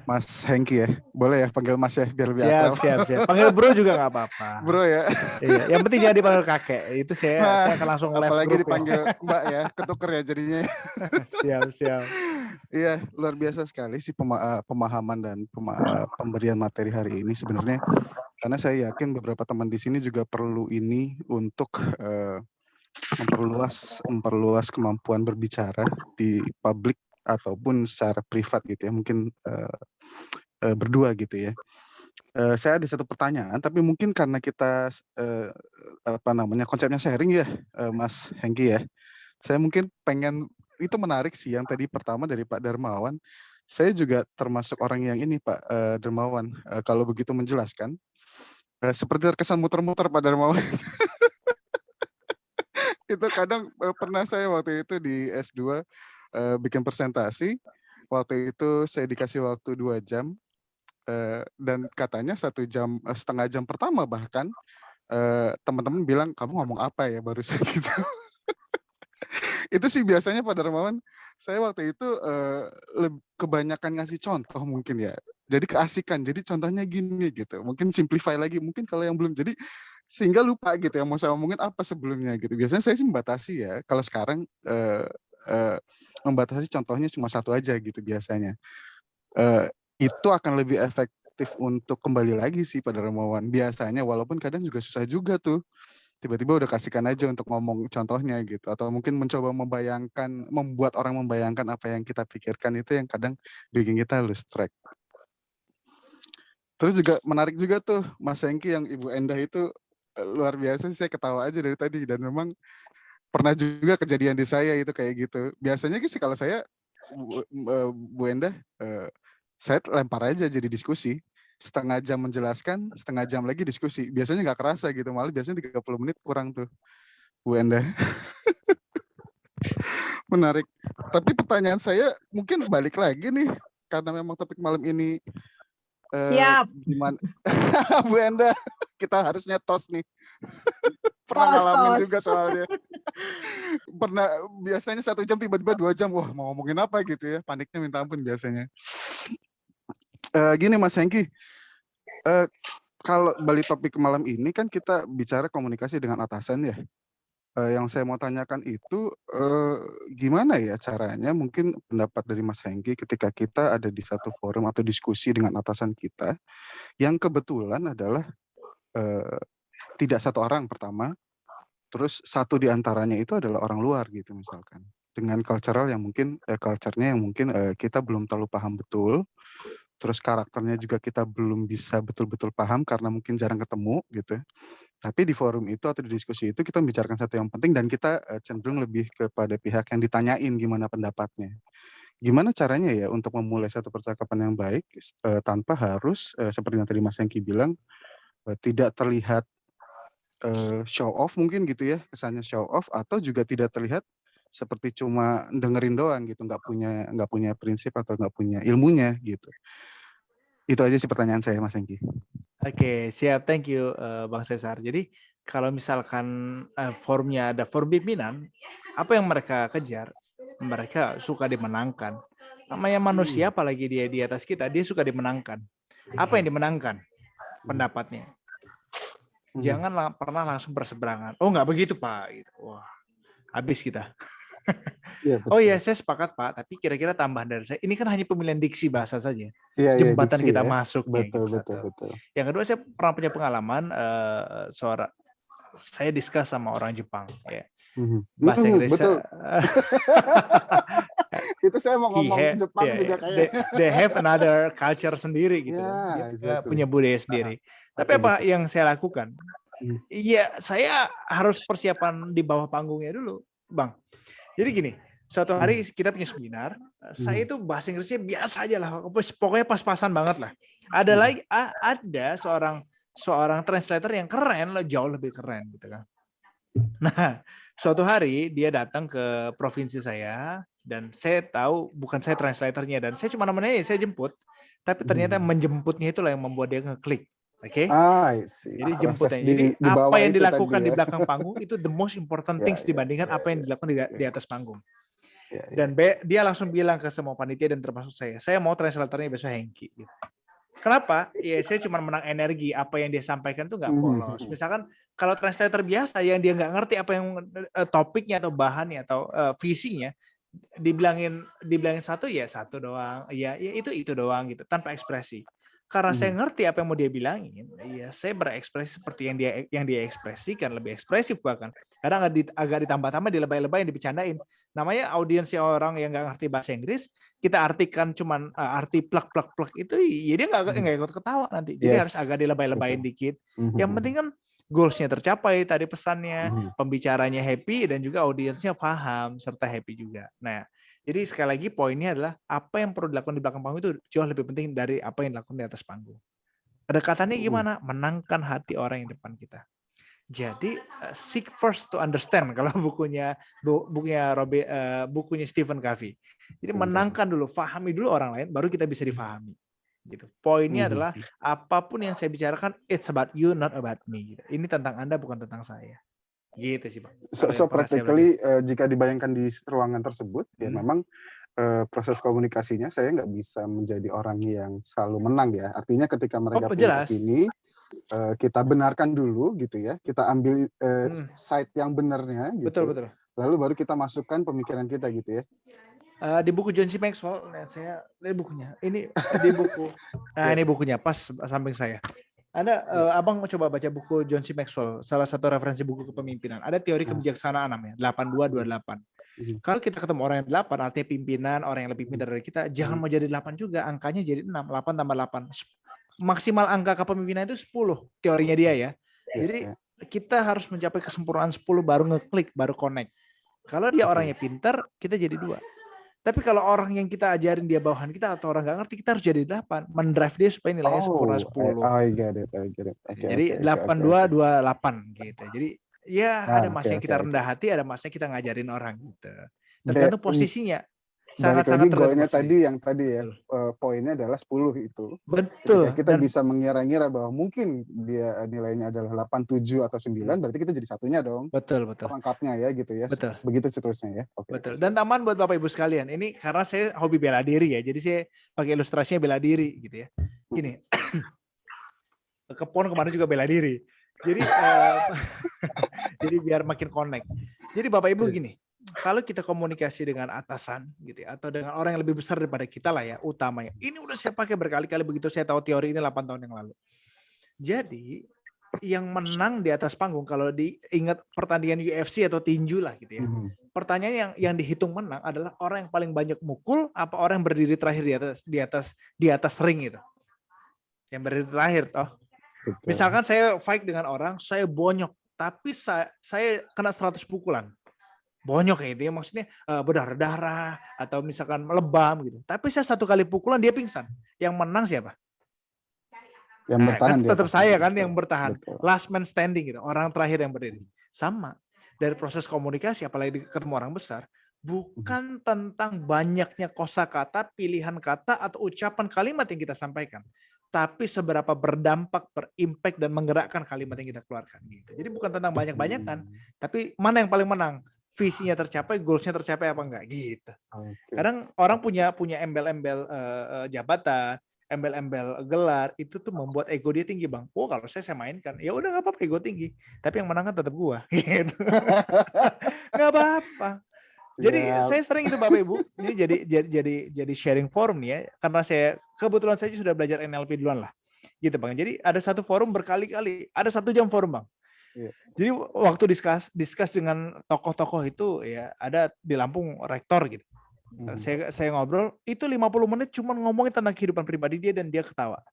Mas Hengki ya. Boleh ya panggil Mas ya biar lebih akrab. Siap. Panggil bro juga nggak apa-apa. Bro ya. Iya. Yang penting jangan dipanggil kakek. Itu saya akan langsung live. Apalagi dipanggil ya. Mbak ya, ketuker ya jadinya. Siap. Iya, luar biasa sekali sih pemahaman dan pemberian materi hari ini sebenarnya. Karena saya yakin beberapa teman di sini juga perlu ini untuk memperluas kemampuan berbicara di publik ataupun secara privat gitu ya, mungkin berdua gitu ya. Saya ada satu pertanyaan, tapi mungkin karena kita konsepnya sharing ya, Mas Hengki ya. Saya mungkin pengen, itu menarik sih yang tadi pertama dari Pak Darmawan. Saya juga termasuk orang yang ini Pak Darmawan, kalau begitu menjelaskan, seperti terkesan muter-muter Pak Darmawan. Itu kadang pernah saya waktu itu di S2 bikin presentasi, waktu itu saya dikasih waktu 2 jam, dan katanya 1 jam, setengah jam pertama bahkan, teman-teman bilang, "Kamu ngomong apa ya barusan?" Gitu. Itu sih biasanya Pak Darmawan, saya waktu itu, kebanyakan ngasih contoh mungkin ya. Jadi keasikan, jadi contohnya gini gitu, mungkin simplify lagi, mungkin kalau yang belum jadi sehingga lupa gitu yang mau saya omongin apa sebelumnya gitu. Biasanya saya sih membatasi ya, kalau sekarang, membatasi contohnya cuma 1 aja gitu biasanya. Itu akan lebih efektif untuk kembali lagi sih Pak Darmawan, biasanya walaupun kadang juga susah juga tuh. Tiba-tiba udah kasihkan aja untuk ngomong contohnya gitu, atau mungkin mencoba membuat orang membayangkan apa yang kita pikirkan itu yang kadang bikin kita lose track. Terus juga menarik juga tuh Mas Hengki yang Ibu Endah itu, luar biasa sih, saya ketawa aja dari tadi dan memang pernah juga kejadian di saya itu kayak gitu. Biasanya sih kalau saya, Bu Endah, saya lempar aja jadi diskusi. Setengah jam menjelaskan, setengah jam lagi diskusi. Biasanya nggak kerasa gitu, malah biasanya 30 menit kurang tuh, Bu Endah. Menarik. Tapi pertanyaan saya mungkin balik lagi nih, karena memang topik malam ini, Siap. gimana Bu Endah, kita harusnya tos nih. Pernah ngalamin Tos. juga soalnya. Pernah, biasanya 1 jam tiba-tiba 2 jam, wah mau ngomongin apa gitu ya, paniknya minta ampun biasanya. Gini Mas Hengki, kalau balik topik malam ini kan kita bicara komunikasi dengan atasan ya. Yang saya mau tanyakan itu, gimana ya caranya, mungkin pendapat dari Mas Hengki ketika kita ada di satu forum atau diskusi dengan atasan kita, yang kebetulan adalah, tidak 1 orang pertama, terus 1 di antaranya itu adalah orang luar gitu misalkan. Dengan cultural yang mungkin, culture-nya yang mungkin, kita belum terlalu paham betul, terus karakternya juga kita belum bisa betul-betul paham karena mungkin jarang ketemu gitu. Tapi di forum itu atau di diskusi itu kita membicarakan satu yang penting dan kita, cenderung lebih kepada pihak yang ditanyain gimana pendapatnya. Gimana caranya ya untuk memulai satu percakapan yang baik, tanpa harus, seperti yang tadi Mas Hengki bilang, tidak terlihat, show off mungkin gitu ya, kesannya show off atau juga tidak terlihat seperti cuma dengerin doang gitu, nggak punya prinsip atau nggak punya ilmunya gitu. Itu aja sih pertanyaan saya Mas Hengki. Oke, siap. Thank you, Bang Cesar. Jadi kalau misalkan forumnya ada forum pimpinan, apa yang mereka kejar? Mereka suka dimenangkan. Namanya manusia, apalagi dia di atas kita, dia suka dimenangkan. Apa yang dimenangkan? Pendapatnya. Jangan pernah langsung berseberangan. Oh, nggak begitu, Pak. Gitu. Wah, habis kita. Iya, Oh iya, saya sepakat Pak, tapi kira-kira tambahan dari saya, ini kan hanya pemilihan diksi bahasa saja. Iya, Jembatan diksi kita ya. masuknya. Betul, gitu, betul, betul. Yang kedua, saya pernah punya pengalaman, saya discuss sama orang Jepang. Ya. Bahasa Inggrisnya. Itu saya mau ngomong Jepang juga kayaknya. They have another culture sendiri gitu. Yeah, dia punya budaya sendiri. Tapi apa yang saya lakukan? Iya, saya harus persiapan di bawah panggungnya dulu, Bang. Jadi gini, suatu hari kita punya seminar, saya itu bahasa Inggrisnya biasa aja lah, pokoknya pas-pasan banget lah. Ada seorang translator yang keren, jauh lebih keren gitu kan. Nah, suatu hari dia datang ke provinsi saya dan saya tahu bukan saya translatornya dan saya cuma namanya saya jemput, tapi ternyata menjemputnya itulah yang membuat dia ngeklik. Oke. Jadi jemputnya. Jadi apa yang dilakukan di belakang panggung itu the most important things dibandingkan apa yang dilakukan di atas panggung. Dan dia langsung bilang ke semua panitia dan termasuk saya mau translatornya besok Hengki. Gitu. Kenapa? Ya saya cuma menang energi, apa yang dia sampaikan itu nggak polos. Misalkan kalau translator biasa yang dia nggak ngerti apa yang topiknya atau bahannya atau visinya, dibilangin satu ya satu doang, ya itu doang gitu tanpa ekspresi. karena saya ngerti apa yang mau dia bilangin, ya saya berekspresi seperti yang dia ekspresikan, lebih ekspresif bahkan. Kadang agak ditambah-tambah, dilebay-lebay, dibercandain. Namanya audiensnya orang yang nggak ngerti bahasa Inggris, kita artikan cuman arti plak itu, ya dia nggak ikut ketawa nanti. Jadi harus agak dilebay-lebayin dikit. Yang penting kan goals-nya tercapai, tadi pesannya, pembicaranya happy, dan juga audiensnya paham serta happy juga. Nah, jadi sekali lagi poinnya adalah apa yang perlu dilakukan di belakang panggung itu jauh lebih penting dari apa yang dilakukan di atas panggung. Kedekatannya gimana? Menangkan hati orang yang depan kita. Jadi seek first to understand kalau bukunya Stephen Covey. Jadi menangkan dulu, pahami dulu orang lain, baru kita bisa difahami. Gitu. Poinnya adalah apapun yang saya bicarakan, it's about you, not about me. Gitu. Ini tentang Anda, bukan tentang saya. Gitu sih, Bang. So practically jika dibayangkan di ruangan tersebut, ya memang proses komunikasinya saya nggak bisa menjadi orang yang selalu menang ya. Artinya ketika mereka punya opini, kita benarkan dulu gitu ya. Kita ambil side yang benarnya gitu. Betul. Lalu baru kita masukkan pemikiran kita gitu ya. Di buku John C. Maxwell, saya lihat bukunya. Ini di buku. Nah, ini bukunya pas samping saya. Abang coba baca buku John C. Maxwell, salah satu referensi buku kepemimpinan. Ada teori kebijaksanaan namanya, 8228. Kalau kita ketemu orang yang 8, artinya pimpinan, orang yang lebih pintar dari kita, jangan mau jadi 8 juga, angkanya jadi 6, 8 tambah 8. Maksimal angka kepemimpinan itu 10, teorinya dia ya. Jadi kita harus mencapai kesempurnaan 10 baru ngeklik, baru connect. Kalau dia orangnya pintar, kita jadi 2. Tapi kalau orang yang kita ajarin dia bawahan kita atau orang nggak ngerti, kita harus jadi 8. Mendrive dia supaya nilainya sempurna 10. I get it. Jadi 8228 gitu. Jadi ya ada masanya kita rendah hati, ada masanya kita ngajarin orang gitu. Tergantung posisinya. Sangat-sangat goalnya tadi ya, poinnya adalah 10 itu. Betul. Ketika kita bisa mengira-ngira bahwa mungkin dia nilainya adalah 8, 7 atau 9, berarti kita jadi satunya dong. Betul. Lengkapnya ya gitu ya. Betul. Begitu seterusnya ya. Betul. Dan tambahan buat Bapak Ibu sekalian, ini karena saya hobi bela diri ya, jadi saya pakai ilustrasinya bela diri gitu ya. Gini, Kepon kemarin juga bela diri. Jadi jadi biar makin connect. Jadi Bapak Ibu gini, kalau kita komunikasi dengan atasan gitu ya, atau dengan orang yang lebih besar daripada kita lah ya, utamanya. Ini udah saya pakai berkali-kali begitu saya tahu teori ini 8 tahun yang lalu. Jadi yang menang di atas panggung, kalau diingat pertandingan UFC atau tinju lah gitu ya. Pertanyaan yang dihitung menang adalah orang yang paling banyak mukul apa orang yang berdiri terakhir di atas ring itu. Yang berdiri terakhir toh. Betul. Misalkan saya fight dengan orang, saya bonyok, tapi saya kena 100 pukulan. Bonyok ya itu ya, maksudnya berdarah-darah atau misalkan lebam gitu. Tapi saya 1 kali pukulan dia pingsan. Yang menang siapa? Yang bertahan kan tetap saya kan yang bertahan. Betul. Last man standing gitu, orang terakhir yang berdiri. Sama. Dari proses komunikasi apalagi ketemu orang besar, bukan tentang banyaknya kosakata, pilihan kata atau ucapan kalimat yang kita sampaikan, tapi seberapa berdampak, berimpact dan menggerakkan kalimat yang kita keluarkan gitu. Jadi bukan tentang banyak-banyakan, tapi mana yang paling menang? Visinya tercapai, goalsnya tercapai apa enggak gitu. Kadang orang punya embel-embel jabatan, embel-embel gelar, itu tuh membuat ego dia tinggi, Bang. Oh, kalau saya mainkan, ya udah nggak apa-apa ego tinggi, tapi yang menang kan tetap gua gitu. Nggak apa-apa. Jadi saya sering itu Bapak Ibu, ini jadi sharing forum nih ya, karena saya kebetulan saja sudah belajar NLP duluan lah. Gitu Bang. Jadi ada satu forum berkali-kali, ada 1 jam forum, Bang. Jadi waktu discuss dengan tokoh-tokoh itu ya ada di Lampung rektor gitu. Saya ngobrol itu 50 menit cuma ngomongin tentang kehidupan pribadi dia dan dia ketawa.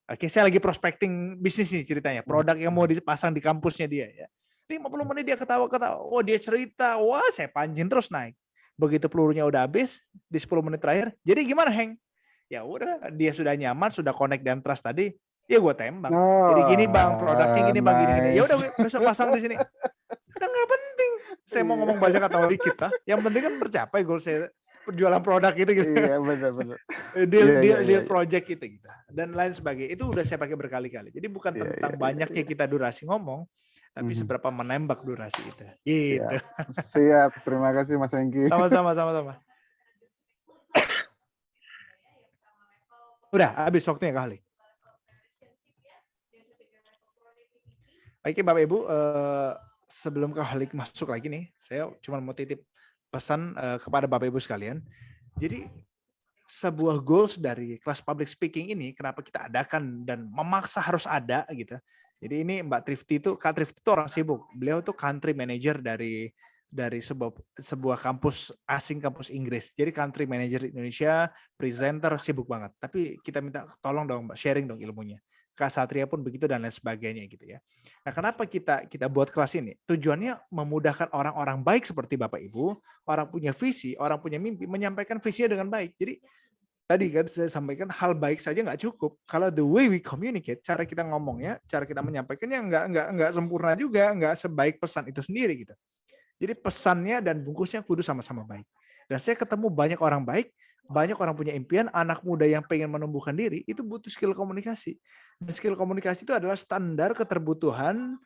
Oke, saya lagi prospecting bisnis nih ceritanya, produk yang mau dipasang di kampusnya dia ya. 50 menit dia ketawa-ketawa. Oh, dia cerita. Wah, saya pancing terus naik. Begitu pelurunya udah habis di 10 menit terakhir. Jadi gimana, Heng? Ya udah, dia sudah nyaman, sudah connect dan trust tadi. Ya gue tembak. Jadi gini Bang, produknya gini Bang, gini. Ya udah besok pasang di sini. Udah nggak penting. Saya mau ngomong banyak atau dikit lah. Yang penting kan tercapai goal saya perjualan produk itu gitu. Iya benar. Deal project itu gitu. Dan lain sebagainya. Itu udah saya pakai berkali-kali. Jadi bukan tentang banyaknya kita durasi ngomong, tapi seberapa menembak durasi itu. Gitu. Siap. Terima kasih Mas Hengki. Sama-sama. Udah habis waktunya kali. Oke Bapak Ibu, sebelum Kahlik masuk lagi nih, saya cuma mau titip pesan kepada Bapak Ibu sekalian. Jadi sebuah goals dari kelas public speaking ini, kenapa kita adakan dan memaksa harus ada gitu. Jadi ini Mbak Trifty itu, Kak Trifty itu orang sibuk. Beliau tuh country manager dari sebuah kampus asing, kampus Inggris. Jadi country manager Indonesia, presenter, sibuk banget. Tapi kita minta tolong dong Mbak, sharing dong ilmunya. Kak Satria pun begitu dan lain sebagainya gitu ya. Nah, kenapa kita buat kelas ini? Tujuannya memudahkan orang-orang baik seperti Bapak Ibu, orang punya visi, orang punya mimpi, menyampaikan visinya dengan baik. Jadi tadi kan saya sampaikan hal baik saja nggak cukup. Kalau the way we communicate, cara kita ngomongnya, cara kita menyampaikannya nggak sempurna juga, nggak sebaik pesan itu sendiri gitu. Jadi pesannya dan bungkusnya kudu sama-sama baik. Dan saya ketemu banyak orang baik, banyak orang punya impian, anak muda yang pengen menumbuhkan diri, itu butuh skill komunikasi. Dan skill komunikasi itu adalah standar keterbutuhan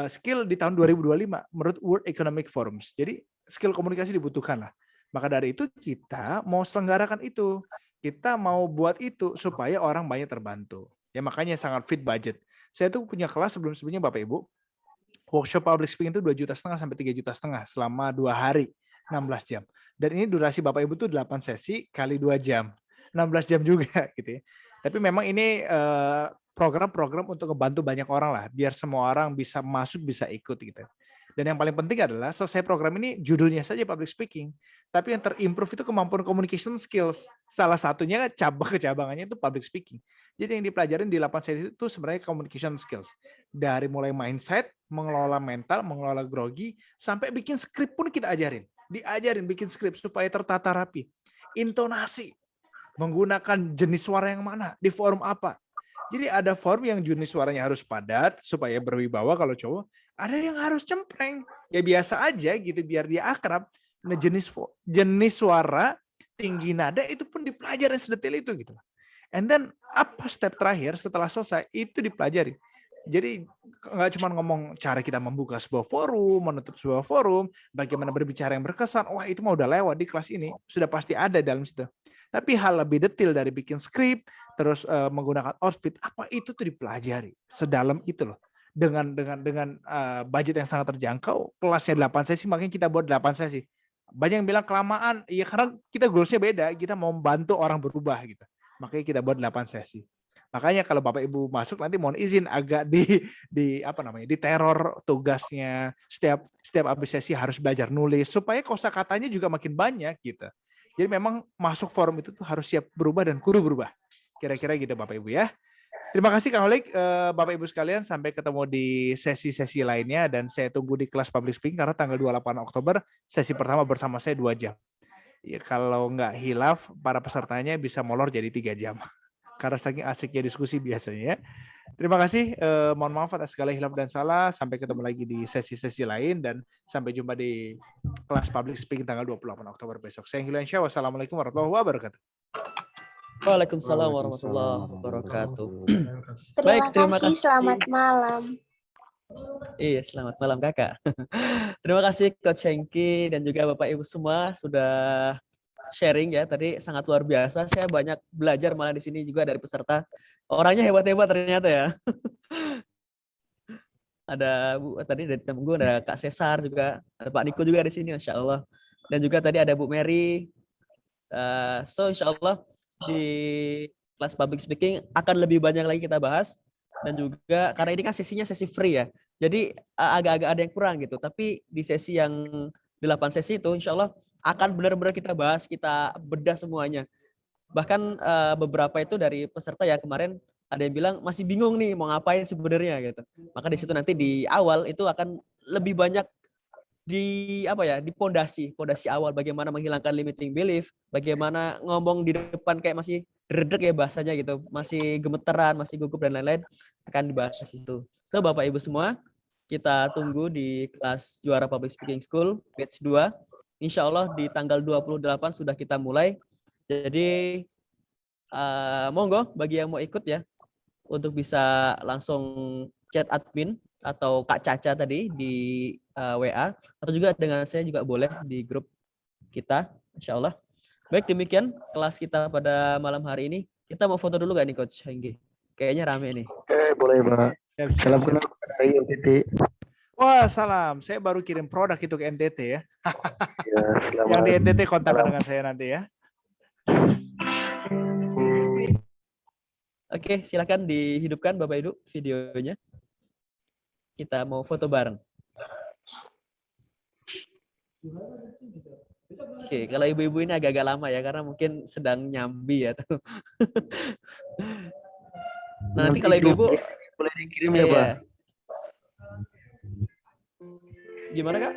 skill di tahun 2025 menurut World Economic Forum. Jadi skill komunikasi dibutuhkan lah. Maka dari itu kita mau selenggarakan itu. Kita mau buat itu supaya orang banyak terbantu. Ya makanya sangat fit budget. Saya tuh punya kelas sebelum-sebelumnya Bapak Ibu. Workshop public speaking itu 2,5 juta sampai 3,5 juta selama 2 hari, 16 jam. Dan ini durasi Bapak Ibu tuh 8 sesi kali 2 jam. 16 jam juga gitu ya. Tapi memang ini program-program untuk membantu banyak orang lah, biar semua orang bisa masuk, bisa ikut gitu. Dan yang paling penting adalah selesai program ini judulnya saja public speaking, tapi yang terimprove itu kemampuan communication skills. Salah satunya kecabangannya itu public speaking. Jadi yang dipelajarin di 8 sesi itu sebenarnya communication skills. Dari mulai mindset, mengelola mental, mengelola grogi, sampai bikin skrip pun kita ajarin. Diajarin bikin skrip supaya tertata rapi. Intonasi, menggunakan jenis suara yang mana, di forum apa. Jadi ada forum yang jenis suaranya harus padat supaya berwibawa kalau cowok, ada yang harus cempreng. Ya biasa aja gitu biar dia akrab. Nah, jenis suara, tinggi nada itu pun dipelajari sedetail itu gitu. And then apa step terakhir setelah selesai itu dipelajari. Jadi nggak cuma ngomong cara kita membuka sebuah forum, menutup sebuah forum, bagaimana berbicara yang berkesan. Wah, itu mah udah lewat di kelas ini, sudah pasti ada dalam situ. Tapi hal lebih detail dari bikin skrip, terus menggunakan outfit, apa itu tuh dipelajari sedalam itu loh. Dengan budget yang sangat terjangkau, kelasnya 8 sesi, makanya kita buat 8 sesi. Banyak yang bilang kelamaan, ya karena kita goalsnya beda, kita mau membantu orang berubah gitu. Makanya kita buat 8 sesi. Makanya kalau Bapak Ibu masuk nanti mohon izin agak diteror tugasnya. Setiap habis sesi harus belajar nulis supaya kosakatanya juga makin banyak gitu. Jadi memang masuk forum itu tuh harus siap berubah dan kudu berubah. Kira-kira gitu Bapak Ibu ya. Terima kasih Kang Holik, Bapak Ibu sekalian, sampai ketemu di sesi-sesi lainnya dan saya tunggu di kelas public speaking karena tanggal 28 Oktober sesi pertama bersama saya 2 jam. Ya, kalau nggak hilaf para pesertanya bisa molor jadi 3 jam. Karena saking asiknya diskusi biasanya. Terima kasih, mohon maaf atas segala hilaf dan salah. Sampai ketemu lagi di sesi-sesi lain dan sampai jumpa di kelas public speaking tanggal 28 Oktober besok. Saya Hilal Syah, wassalamualaikum warahmatullahi wabarakatuh. Waalaikumsalam warahmatullahi wabarakatuh. Baik, terima kasih. Selamat malam. Iya, selamat malam Kakak. Terima kasih Coach Hengki dan juga Bapak Ibu semua sudah sharing ya, tadi sangat luar biasa. Saya banyak belajar malah di sini juga dari peserta. Orangnya hebat-hebat ternyata ya. Ada Bu tadi dari temen gue, ada Kak Cesar juga, ada Pak Niko juga di sini, Masya Allah. Dan juga tadi ada Bu Mary. So Insya Allah di kelas public speaking akan lebih banyak lagi kita bahas. Dan juga karena ini kan sesinya sesi free ya. Jadi agak-agak ada yang kurang gitu. Tapi di sesi yang 8 sesi itu Insya Allah akan benar-benar kita bahas, kita bedah semuanya. Bahkan beberapa itu dari peserta ya kemarin ada yang bilang masih bingung nih mau ngapain sebenarnya gitu. Maka di situ nanti di awal itu akan lebih banyak di pondasi awal, bagaimana menghilangkan limiting belief, bagaimana ngomong di depan kayak masih redek ya bahasanya gitu, masih gemeteran, masih gugup dan lain-lain, akan dibahas di situ. So Bapak Ibu semua, kita tunggu di kelas Juara Public Speaking School batch 2. Insya Allah di tanggal 28 sudah kita mulai. Jadi monggo bagi yang mau ikut ya, untuk bisa langsung chat admin atau Kak Caca tadi di WA, atau juga dengan saya juga boleh di grup kita, Insya Allah. Baik, demikian kelas kita pada malam hari ini. Kita mau foto dulu gak nih Coach Hengki? Kayaknya rame nih. Oke, boleh Pak. Salam kenal dari NTT. Wah, salam. Saya baru kirim produk itu ke NTT ya. Ya, selamat. Yang di NTT kontak dengan saya nanti ya. Oke, silakan dihidupkan Bapak Ibu videonya. Kita mau foto bareng. Oke, kalau ibu-ibu ini agak-agak lama ya karena mungkin sedang nyambi ya. Nanti kalau ibu-ibu boleh dikirim ya, Pak? Gimana, Kak?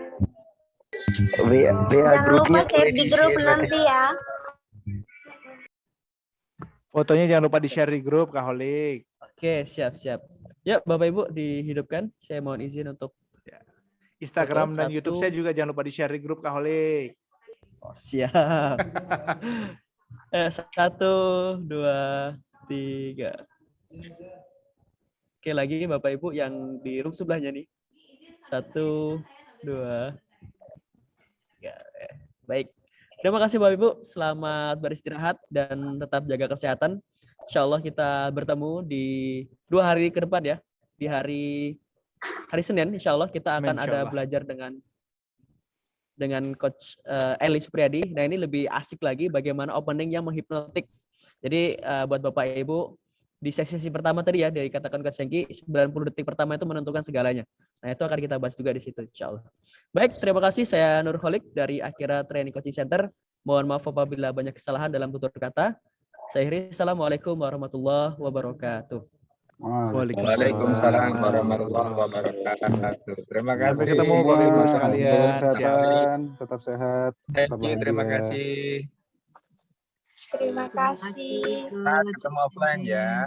Jangan lupa save di grup nanti ya. Fotonya jangan lupa di-share di grup, Kak Holik. Oke, siap-siap. Ya, Bapak Ibu dihidupkan. Saya mohon izin untuk Instagram foto, dan YouTube saya juga jangan lupa di-share di grup, Kak Holik. Oh, siap. 1, 2, 3. Oke, lagi Bapak Ibu yang di room sebelahnya nih. 1, 2, 3. Baik. Terima kasih Bapak Ibu. Selamat beristirahat dan tetap jaga kesehatan. Insya Allah kita bertemu di 2 hari ke depan ya. Di hari Senin, insya Allah kita akan ada belajar dengan Coach Eli Supriyadi. Nah ini lebih asik lagi bagaimana opening yang menghipnotik. Jadi buat Bapak Ibu di sesi pertama tadi ya, dari katakan Coach Hengki, 90 detik pertama itu menentukan segalanya. Nah itu akan kita bahas juga di situ insya Allah. Baik, terima kasih. Saya Nur Kholik dari Akira Training Coaching Center. Mohon maaf apabila banyak kesalahan dalam tutur kata. Saya akhiri. Assalamualaikum warahmatullahi wabarakatuh. Waalaikumsalam warahmatullahi wabarakatuh. Terima kasih. Sampai ketemu Bapak sekalian. Jaga kesehatan, tetap sehat, tetap bahagia. Terima kasih. Terima kasih. Ketemu offline ya.